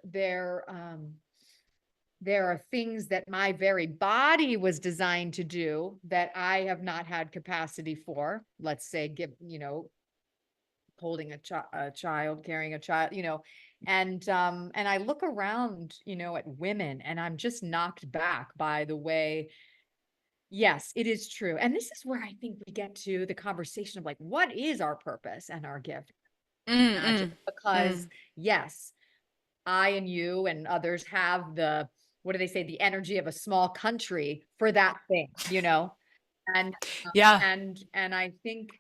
things that my very body was designed to do that I have not had capacity for. Let's say, holding a child, carrying a child, and I look around, at women, and I'm just knocked back by the way. Yes, it is true. And this is where I think we get to the conversation of like, what is our purpose and our gift? Magic. Because yes, I and you and others have what do they say? The energy of a small country for that thing, and, Yeah. and I think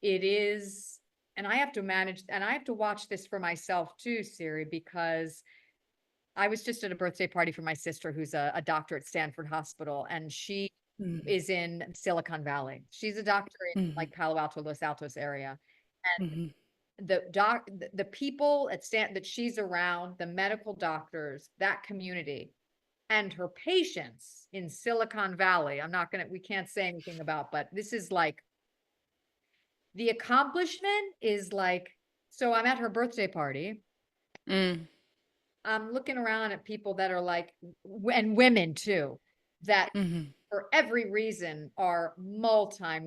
it is, and I have to manage, and I have to watch this for myself too, Siri, because I was just at a birthday party for my sister, who's a doctor at Stanford Hospital, and she is in Silicon Valley. She's a doctor in like Palo Alto, Los Altos area. And the people that she's around, the medical doctors, that community, and her patients in Silicon Valley, we can't say anything about, but this is like, the accomplishment is like, so I'm at her birthday party. I'm looking around at people that are like, and women too, that for every reason are multi,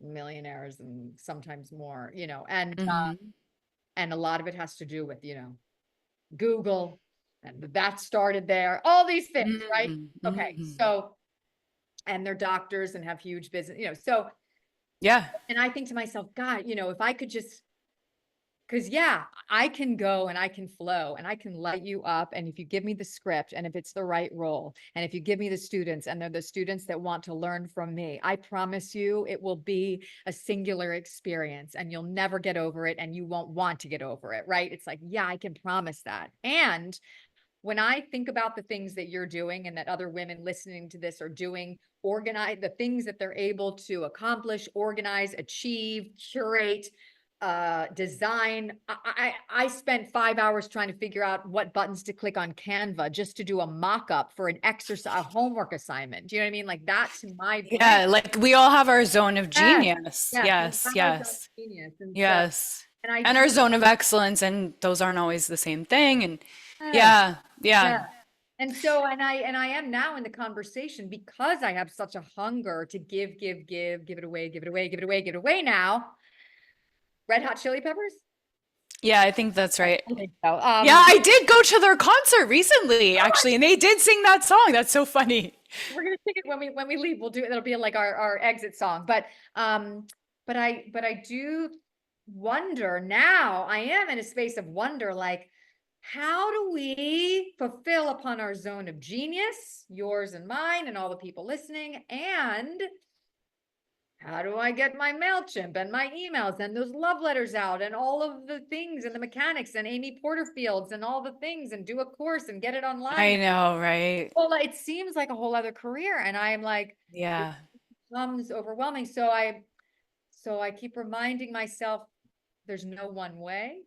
millionaires and sometimes more, and a lot of it has to do with, Google, and that started there, all these things, right? Okay. So, and they're doctors and have huge business, so Yeah. and I think to myself, God, if I could just, because yeah, I can go and I can flow and I can light you up. And if you give me the script and if it's the right role, and if you give me the students and they're the students that want to learn from me, I promise you it will be a singular experience and you'll never get over it and you won't want to get over it, right? It's like, yeah, I can promise that. And when I think about the things that you're doing and that other women listening to this are doing, organize the things that they're able to accomplish, organize, achieve, curate, design. I spent 5 hours trying to figure out what buttons to click on Canva just to do a mock-up for an exercise, a homework assignment. Do you know what I mean? Like that's my brain. Yeah, like we all have our zone of genius. Yes, Yes. genius. And Yes. I And do, our zone of excellence, and those aren't always the same thing. And yes, yeah, yeah. yeah. And so, and I am now in the conversation because I have such a hunger to give it away, give it away, give it away, give it away now. Red Hot Chili Peppers? Yeah, I think that's right. I think so. Yeah, I did go to their concert recently, actually, and they did sing that song. That's so funny. We're gonna sing it when we leave. We'll do it. It'll be like our exit song. But I do wonder now. I am in a space of wonder, like, how do we fulfill upon our zone of genius, yours and mine, and all the people listening? And how do I get my MailChimp and my emails and those love letters out and all of the things and the mechanics and Amy Porterfield's and all the things and do a course and get it I online? know, right? Well, it seems like a whole other career. And I'm like, it Yeah. becomes overwhelming. So I keep reminding myself there's no one way.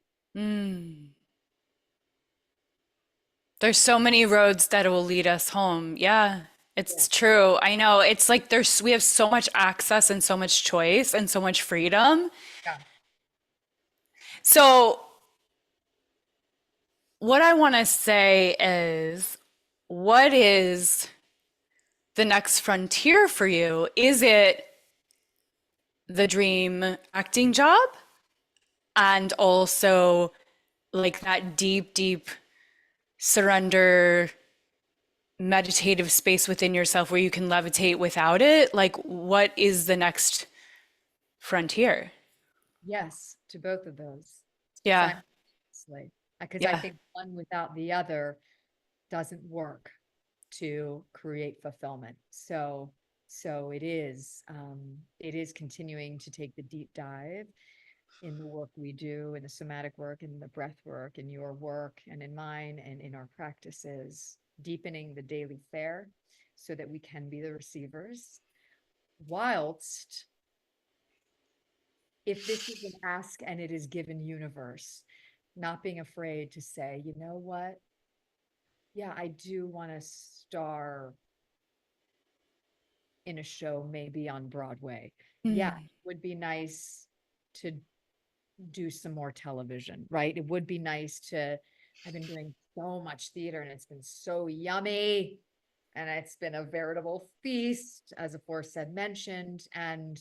There's so many roads that will lead us home. Yeah, it's true. I know. It's like we have so much access and so much choice and so much freedom. Yeah. So what I want to say is, what is the next frontier for you? Is it the dream acting job? And also like that deep, deep surrender meditative space within yourself where you can levitate without it? Like, what is the next frontier? Yes, to both of those Yeah, simultaneously, because I yeah. think one without the other doesn't work to create fulfillment. So it is continuing to take the deep dive in the work we do, in the somatic work, in the breath work, in your work, and in mine, and in our practices, deepening the daily fare so that we can be the receivers, whilst, if this is an ask and it is given universe, not being afraid to say, you know what? Yeah, I do want to star in a show, maybe on Broadway. Yeah, Mm, it would be nice to do some more television, right? It would be nice to, I've been doing so much theater and it's been so yummy. And it's been a veritable feast, as aforesaid mentioned, and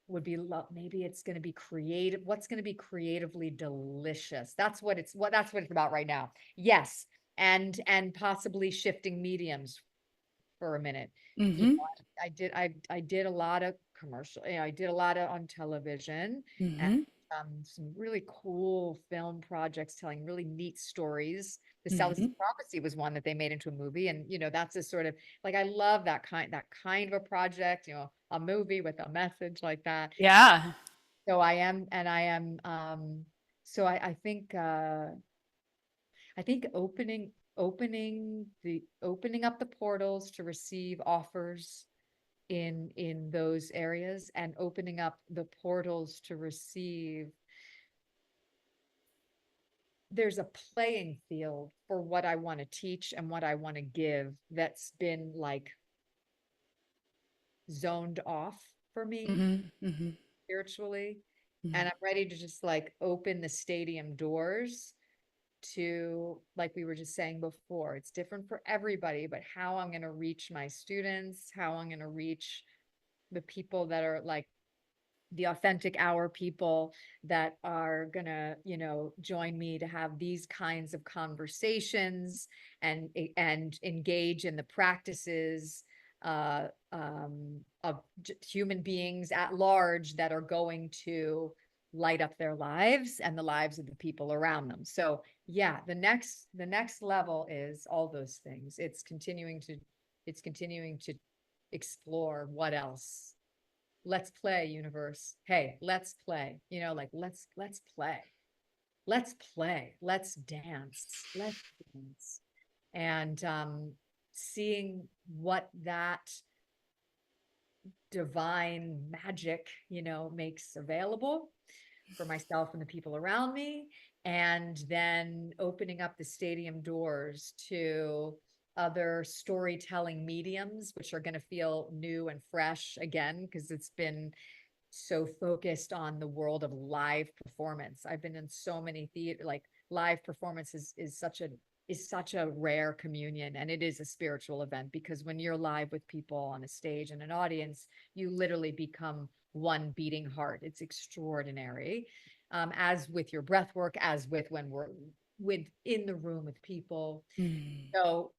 would be maybe it's going to be creative. What's going to be creatively delicious? That's what it's about right now. Yes. And possibly shifting mediums for a minute. You know, mm-hmm, I did a lot of commercial, I did a lot of on television, and mm-hmm, some really cool film projects telling really neat stories. The mm-hmm. Celibacy Prophecy was one that they made into a movie. And, that's a sort of like, I love that kind of a project, a movie with a message like that. Yeah. So I think opening up the portals to receive offers in those areas, and opening up the portals to receive, there's a playing field for what I want to teach and what I want to give that's been like zoned off for me Mm-hmm, mm-hmm, spiritually. mm-hmm. And I'm ready to just like open the stadium doors to, like we were just saying before, it's different for everybody, but how I'm going to reach my students, how I'm going to reach the people that are like the authentic hour people that are gonna, join me to have these kinds of conversations, and engage in the practices of human beings at large that are going to light up their lives and the lives of the people around them. So yeah, the next level is all those things. It's continuing to explore what else. Let's play, universe. Hey, let's play. Like let's play. Let's play. Let's dance. Let's dance. And seeing what that divine magic, makes available for myself and the people around me, and then opening up the stadium doors to other storytelling mediums, which are going to feel new and fresh again, because it's been so focused on the world of live performance. I've been in so many theater, like live performance is such a rare communion, and it is a spiritual event, because when you're live with people on a stage and an audience, you literally become one beating heart. It's extraordinary. As with your breath work, as with when we're in the room with people. Mm. So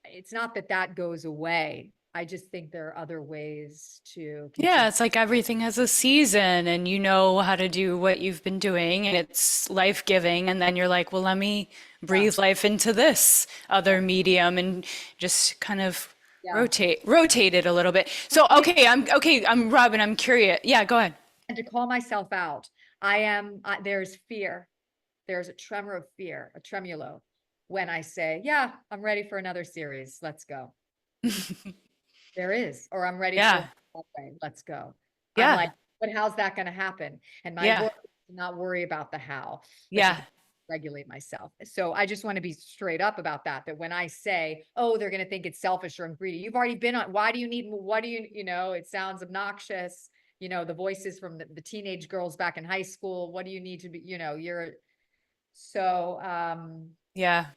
it's not that goes away. I just think there are other ways to Yeah, continue. it's like everything has a season and you know how to do what you've been doing and it's life-giving. And then you're like, well, let me Yeah, breathe life into this yeah, other medium and just kind of yeah. rotate it a little bit. So, I'm Robin, I'm curious. Yeah, go ahead. And to call myself out, there's fear. There's a tremor of fear, a tremulo, when I say, yeah, I'm ready for another series. Let's go. There is, or I'm ready for Yeah, a Broadway. Let's go. I'm yeah, like, but how's that going to happen? And my yeah, work is to not worry about the how, but to yeah. regulate myself. So I just want to be straight up about that when I say, oh, they're going to think it's selfish or I'm greedy. You've already been on, why do you need, what do it sounds obnoxious. The voices from the teenage girls back in high school. What do you need to be, so, Yeah, so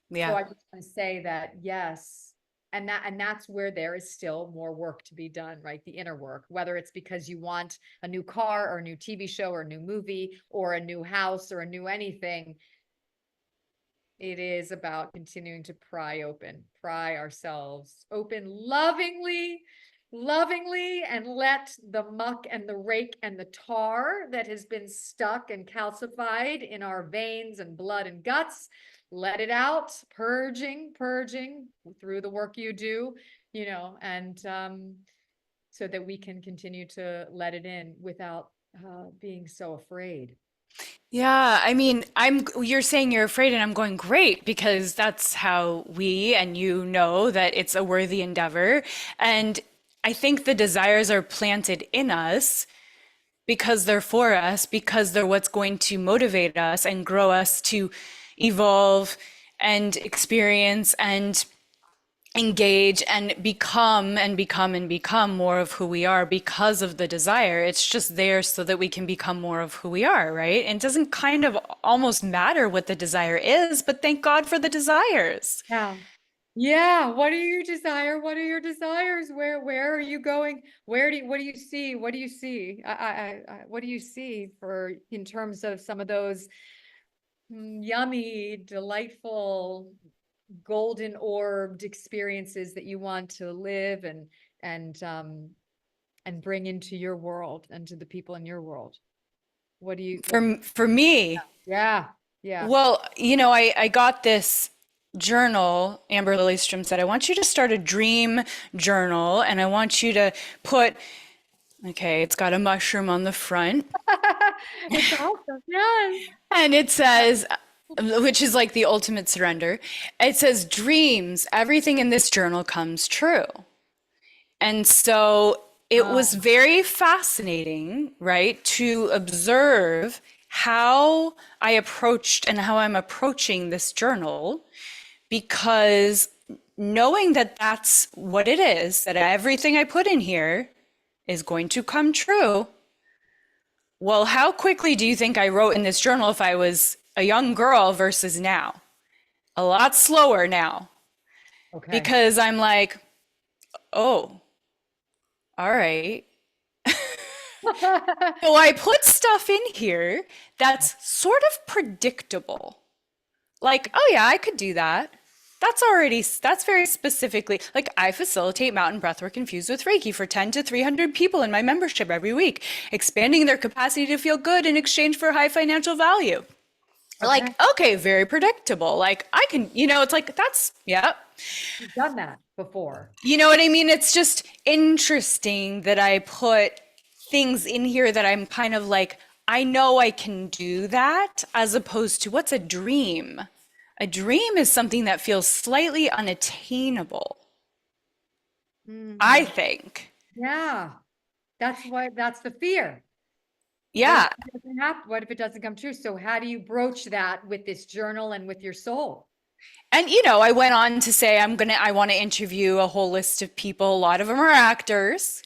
yeah. I just want to say that, yes, and that's where there is still more work to be done, right? The inner work, whether it's because you want a new car or a new TV show or a new movie or a new house or a new anything, It is about continuing to pry ourselves open lovingly, lovingly, and let the muck and the rake and the tar that has been stuck and calcified in our veins and blood and guts, let it out, purging through the work you do, and so that we can continue to let it in without being so afraid. Yeah, I mean, you're saying you're afraid and I'm going great because that's how we and you know that it's a worthy endeavor. And I think the desires are planted in us because they're for us, because they're what's going to motivate us and grow us to evolve and experience and engage and become more of who we are because of the desire. It's just there so that we can become more of who we are, right? And it doesn't kind of almost matter what the desire is, but thank God for the desires. Yeah. Yeah. What do you desire? What are your desires? Where are you going? What do you see? What do you see? What do you see for in terms of some of those yummy, delightful, golden orbed experiences that you want to live and bring into your world and to the people in your world? What do you, For me, yeah, yeah. well, I got this journal. Amber Lillystrom said, I want you to start a dream journal and I want you to put, okay, it's got a mushroom on the front. It's awesome. Yes. And it says, which is like the ultimate surrender, it says, dreams, everything in this journal comes true. And so it was Oh, very fascinating, right, to observe how I approached and how I'm approaching this journal because knowing that that's what it is, that everything I put in here is going to come true. Well, how quickly do you think I wrote in this journal if I was a young girl versus now? A lot slower now okay. because I'm like, oh, all right. So I put stuff in here that's sort of predictable. Like, oh yeah, I could do that. That's very specifically, like I facilitate mountain breathwork infused with Reiki for 10 to 300 people in my membership every week, expanding their capacity to feel good in exchange for high financial value. Okay. Like, okay, very predictable. Like I can, it's like yeah. You've done that before. You know what I mean? It's just interesting that I put things in here that I'm kind of like, I know I can do that, as opposed to what's a dream? A dream is something that feels slightly unattainable, I Mhm. think. Yeah. That's the fear. What if Yeah. it doesn't happen? What if it doesn't come true? So how do you broach that with this journal and with your soul? And I went on to say I want to interview a whole list of people. A lot of them are actors.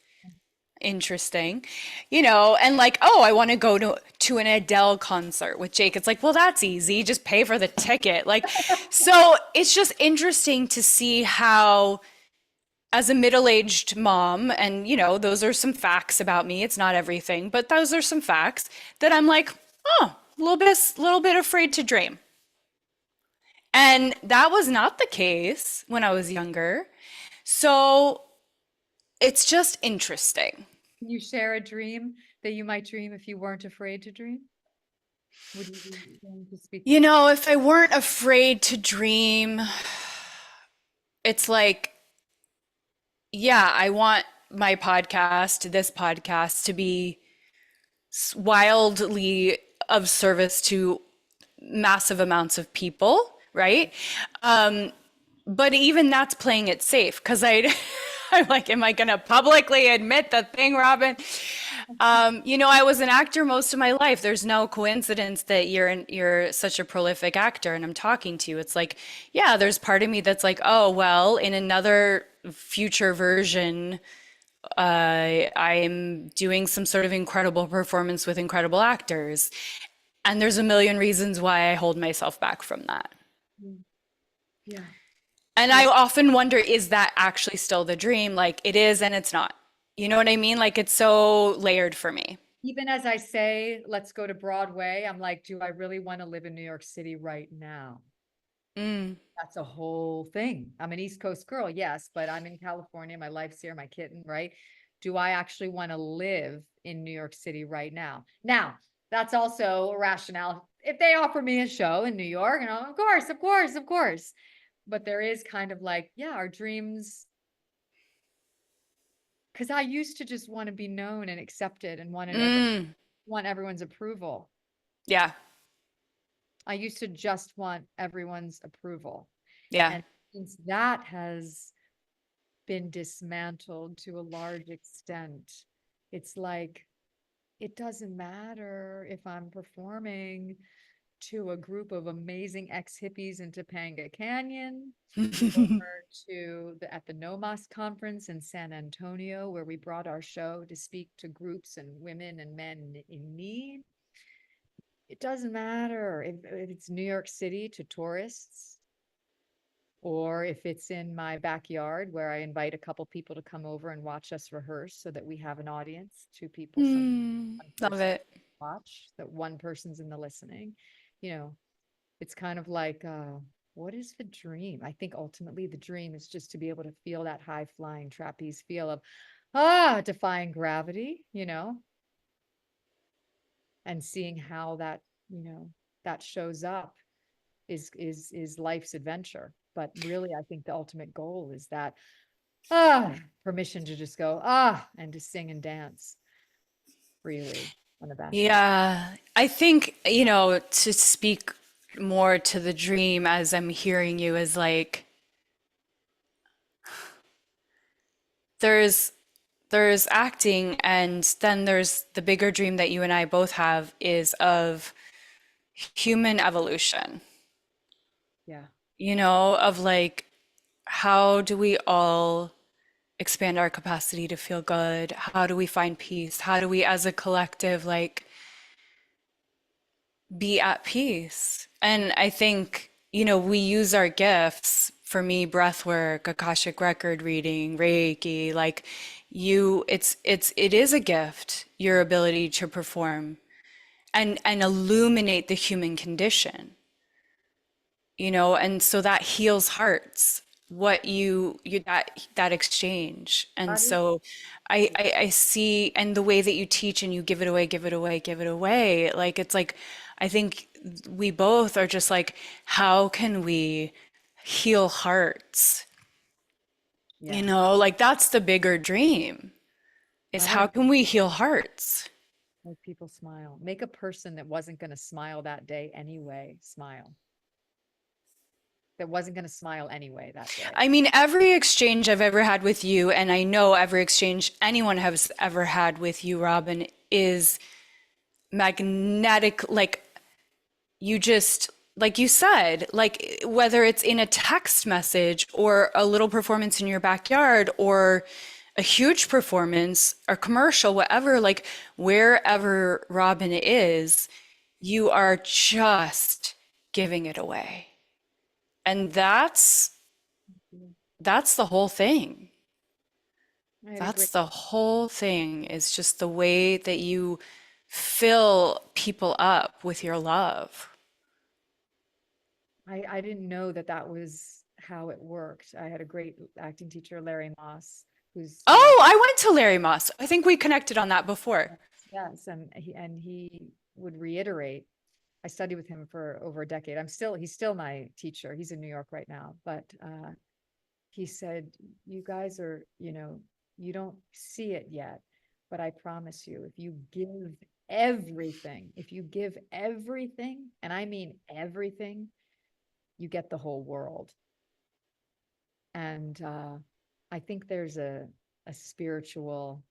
Interesting. And like, oh, I want to go to an Adele concert with Jake. It's like, well, that's easy. Just pay for the ticket. Like, so it's just interesting to see how, as a middle-aged mom, and those are some facts about me. It's not everything, but those are some facts that I'm like, oh, a little bit afraid to dream. And that was not the case when I was younger. So it's just interesting. Can you share a dream that you might dream if you weren't afraid to dream? Would you be willing to speak? If I weren't afraid to dream, it's like, yeah, I want this podcast, to be wildly of service to massive amounts of people, right? Um, but even that's playing it safe because I'm like, am I going to publicly admit the thing, Robyn? I was an actor most of my life. There's no coincidence that you're such a prolific actor and I'm talking to you. It's like, yeah, there's part of me that's like, oh, well, in another future version, I'm doing some sort of incredible performance with incredible actors. And there's a million reasons why I hold myself back from that. Mm, yeah. And Yeah. I often wonder, is that actually still the dream? Like it is and it's not. You know what I mean? Like it's so layered for me. Even as I say, let's go to Broadway, I'm like, do I really want to live in New York City right now? Mm. That's a whole thing. I'm an East Coast girl, yes, but I'm in California. My life's here, my kitten, right? Do I actually want to live in New York City right now? Now, that's also a rationale. If they offer me a show in New York, of course, of course, of course. But there is kind of like, yeah, our dreams, because I used to just want to be known and accepted and Mm. want everyone's approval. Yeah. I used to just want everyone's approval. Yeah. And since that has been dismantled to a large extent, it's like, it doesn't matter if I'm performing to a group of amazing ex-hippies in Topanga Canyon, or at the NOMAS conference in San Antonio, where we brought our show to speak to groups and women and men in need. It doesn't matter if it's New York City to tourists, or if it's in my backyard where I invite a couple people to come over and watch us rehearse so that we have an audience, two people, Mm. one Love person it. watch, that one person's in the listening. You know, it's kind of like, what is the dream? I think ultimately the dream is just to be able to feel that high flying trapeze feel of, defying gravity, and seeing how that, that shows up is life's adventure. But really, I think the ultimate goal is that, permission to just go, and to sing and dance freely, unabashedly. Yeah. I think, to speak more to the dream as I'm hearing you is like there's there's acting and then there's the bigger dream that you and I both have is of human evolution, Yeah. of like how do we all expand our capacity to feel good? How do we find peace? How do we as a collective like be at peace? And I think, we use our gifts, for me, breathwork, Akashic record reading, Reiki, like it is a gift, your ability to perform and illuminate the human condition, and so that heals hearts, what you that exchange. And That is, so I see, and the way that you teach and you give it away, give it away, give it away, like it's like I think we both are just like, how can we heal hearts? yeah. Like that's the bigger dream, is I want how to can we heal hearts? make people smile. Make a person that wasn't going to smile that day anyway, smile. That wasn't going to smile anyway that day. I mean, every exchange I've ever had with you, and I know every exchange anyone has ever had with you, Robin, is magnetic. Like you just, like you said, like whether it's in a text message or a little performance in your backyard or a huge performance or commercial, whatever, like wherever Robin is, you are just giving it away. And that's the whole thing. I had a That's great, the whole thing, is just the way that you fill people up with your love. I didn't know that that was how it worked. I had a great acting teacher, Larry Moss, who's, Oh, I went to Larry Moss. I think we connected on that before. yes, and he would reiterate. I studied with him for over a decade. He's still my teacher. He's in New York right now, but he said, you guys are, you don't see it yet, but I promise you, if you give everything, and I mean everything, you get the whole world. And I think there's a spiritual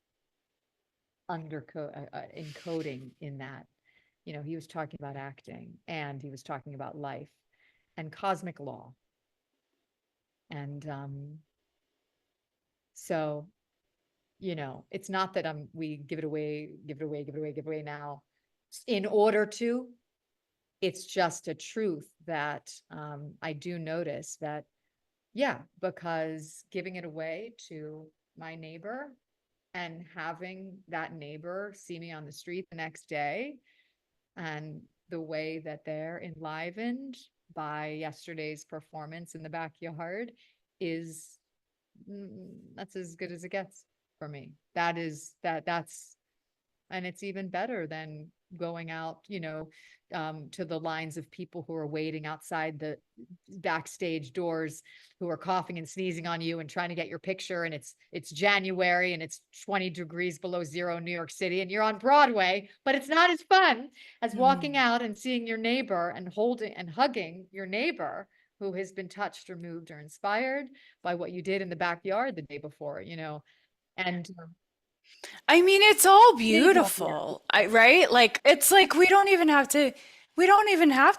encoding in that. He was talking about acting, and he was talking about life and cosmic law. And so, it's not that we give it away, give it away, give it away, give it away now in order to. It's just a truth that I do notice that, yeah, because giving it away to my neighbor and having that neighbor see me on the street the next day, and the way that they're enlivened by yesterday's performance in the backyard is that's as good as it gets for me. That's and it's even better than going out, to the lines of people who are waiting outside the backstage doors, who are coughing and sneezing on you and trying to get your picture. And it's January and it's 20 degrees below zero in New York City and you're on Broadway, but it's not as fun as walking Mm. out and seeing your neighbor and holding and hugging your neighbor who has been touched or moved or inspired by what you did in the backyard the day before, and I mean, it's all visual, yeah. beautiful, right? Like it's like we don't even have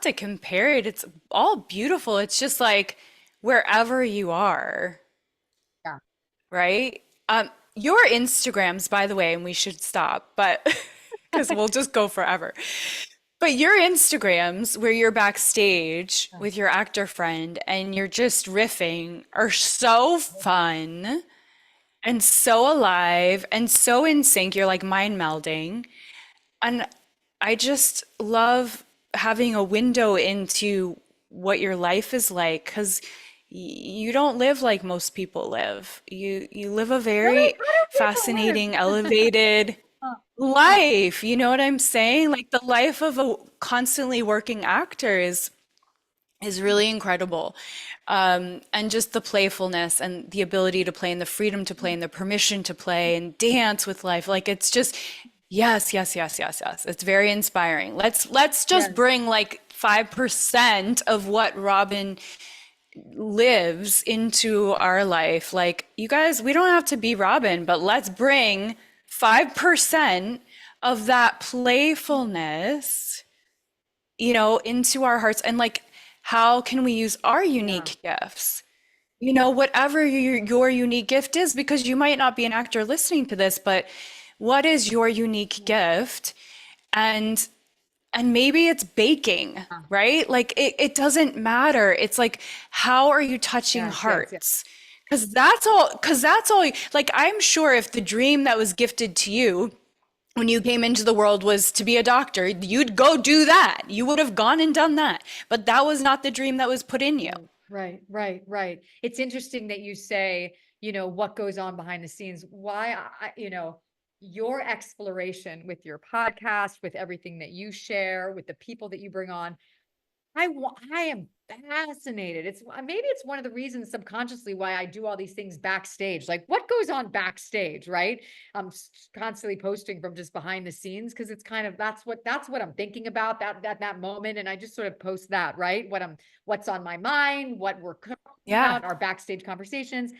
to compare it. It's all beautiful. It's just like wherever you are, Yeah. right? Your Instagrams, by the way, and we should stop, but because we'll just go forever. But your Instagrams, where you're backstage Yeah. with your actor friend and you're just riffing, are so fun and so alive and so in sync. You're like mind melding. And I just love having a window into what your life is like because you don't live like most people live. You live a Really? very How do people fascinating, elevated live? life. You know what I'm saying? Like the life of a constantly working actor is really incredible. And just the playfulness and the ability to play and the freedom to play and the permission to play and dance with life. Like it's just yes, yes, yes, yes, yes. It's very inspiring. Let's just Yes. bring like 5% of what Robin lives into our life. Like you guys, we don't have to be Robin, but let's bring 5% of that playfulness, into our hearts. And like, how can we use our Yeah. unique gifts? Whatever your unique gift is, because you might not be an actor listening to this, but what is your unique gift? And maybe it's baking, Yeah. right? Like it doesn't matter. It's like, how are you touching Yes, yes, yes. hearts? Because that's all, like I'm sure if the dream that was gifted to you when you came into the world was to be a doctor, you'd go do that. You would have gone and done that. But that was not the dream that was put in you. Right, right, right. It's interesting that you say, what goes on behind the scenes. Why your exploration with your podcast, with everything that you share, with the people that you bring on, I am fascinated. It's maybe it's one of the reasons subconsciously why I do all these things backstage. Like what goes on backstage, right? I'm constantly posting from just behind the scenes because it's kind of that's what I'm thinking about that moment, and I just sort of post that, right? What's on my mind, what we're talking Yeah. about, our backstage conversations.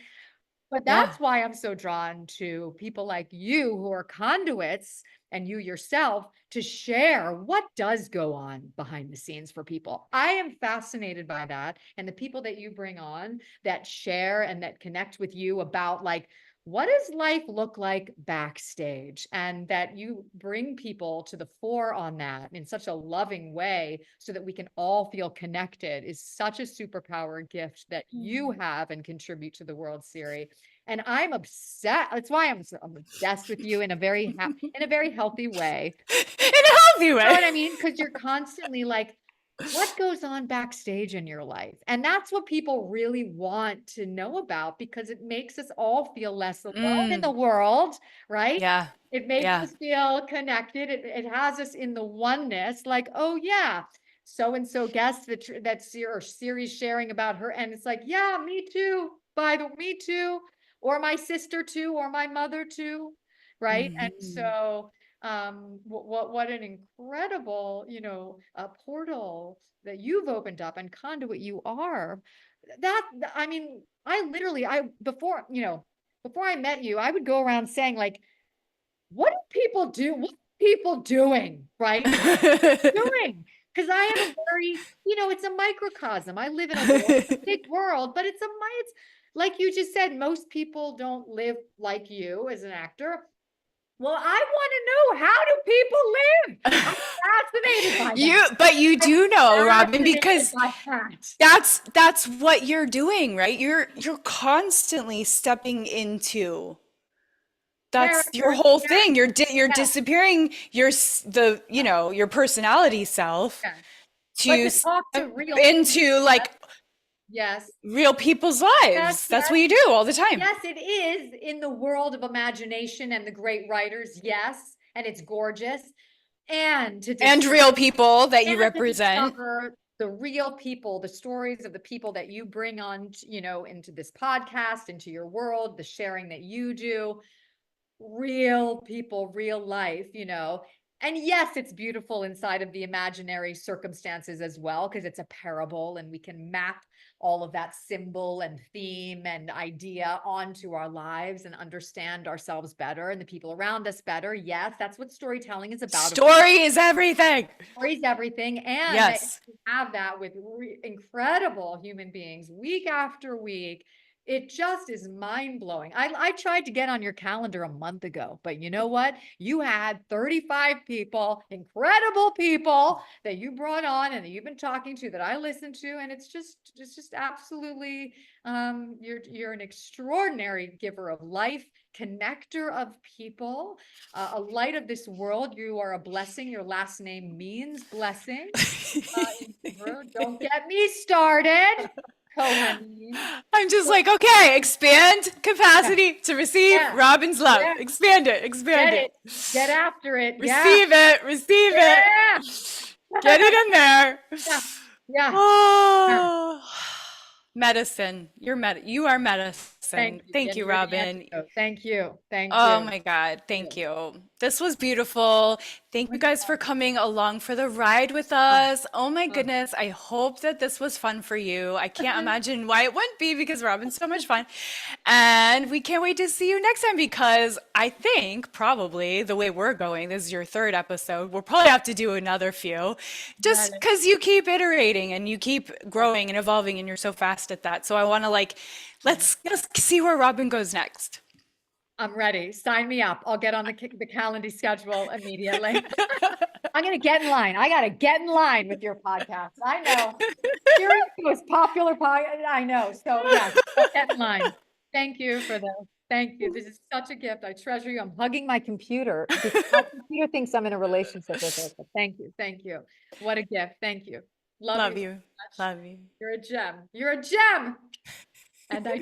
But Yeah. that's why I'm so drawn to people like you who are conduits and you yourself to share what does go on behind the scenes for people. I am fascinated by that. And the people that you bring on that share and that connect with you about like, what does life look like backstage? And that you bring people to the fore on that in such a loving way so that we can all feel connected is such a superpower gift that you have and contribute to the World Series. And I'm obsessed. That's why I'm obsessed with you in a very healthy way. In a healthy You know way. what I mean? Because you're constantly like, what goes on backstage in your life? And that's what people really want to know about because it makes us all feel less alone in the Mm, world, right? yeah. It makes Yeah. us feel connected. It has us in the oneness, like, oh yeah, so and so guest that's your series sharing about her, and it's like, yeah, me too. Me too, or my sister too, or my mother too, right? And Mhm. so what an incredible portal that you've opened up and conduit you are. I mean, I literally I before I met you, I would go around saying like, what do people do? What are people doing, right? Doing, because I have a very, it's a microcosm. I live in a world, it's a big world, but it's like you just said, most people don't live like you as an actor. Well, I want to know, how do people live? I'm fascinated by that. But you I'm do know, Robin, fascinated because by that. that's what you're doing, right? You're constantly stepping into that's your Character, whole yeah, thing. You're yeah, disappearing your personality self yeah. But to to talk to step real into like yes. real people's Yes, lives. That's yes. what you do all the time. Yes, it is in the world of imagination and the great writers. Yes, and it's gorgeous. And to And discover real people that you and to represent. discover the real people, the stories of the people that you bring on, you know, into this podcast, into your world, the sharing that you do, real people, real life, you know. And yes, it's beautiful inside of the imaginary circumstances as well, because it's a parable and we can map all of that symbol and theme and idea onto our lives and understand ourselves better and the people around us better. Yes, that's what storytelling is about. Story is everything. Stories everything, and that Yes. you have that with incredible human beings week after week. It just is mind blowing. I tried to get on your calendar a month ago, but you know what? You had 35 people, incredible people that you brought on and that you've been talking to that I listened to, and it's just absolutely you're an extraordinary giver of life, connector of people, a light of this world. You are a blessing. Your last name means blessing. In Hebrew. Don't get me started. Cohen. I'm just like, okay, expand capacity to receive Yeah. Robyn's love. Yeah. Expand it, expand Get it. it. Get after it. Yeah. Receive it, receive it. Yeah. Get it in there. Yeah. Yeah. Yeah. Oh, medicine. You are medicine. Thank you. Thank And you, you're the Robyn. antidote. Thank you. Thank Oh you. my God. Thank Yeah. you. This was beautiful. Thank you guys for coming along for the ride with us. Oh my goodness. I hope that this was fun for you. I can't imagine why it wouldn't be because Robyn's so much fun. And we can't wait to see you next time because I think probably the way we're going, this is your third episode. We'll probably have to do another few just because you keep iterating and you keep growing and evolving and you're so fast at that. So I want to let's see where Robyn goes next. I'm ready. Sign me up. I'll get on the calendar schedule immediately. I'm going to get in line. I got to get in line with your podcast. I know. You're the most popular podcast. I know. So yeah, I'll get in line. Thank you for this. Thank you. This is such a gift. I treasure you. I'm hugging my computer because my computer thinks I'm in a relationship with it. But thank you. Thank you. What a gift. Thank you. Love Love you so you. much. Love you. You're a gem. You're a gem. And I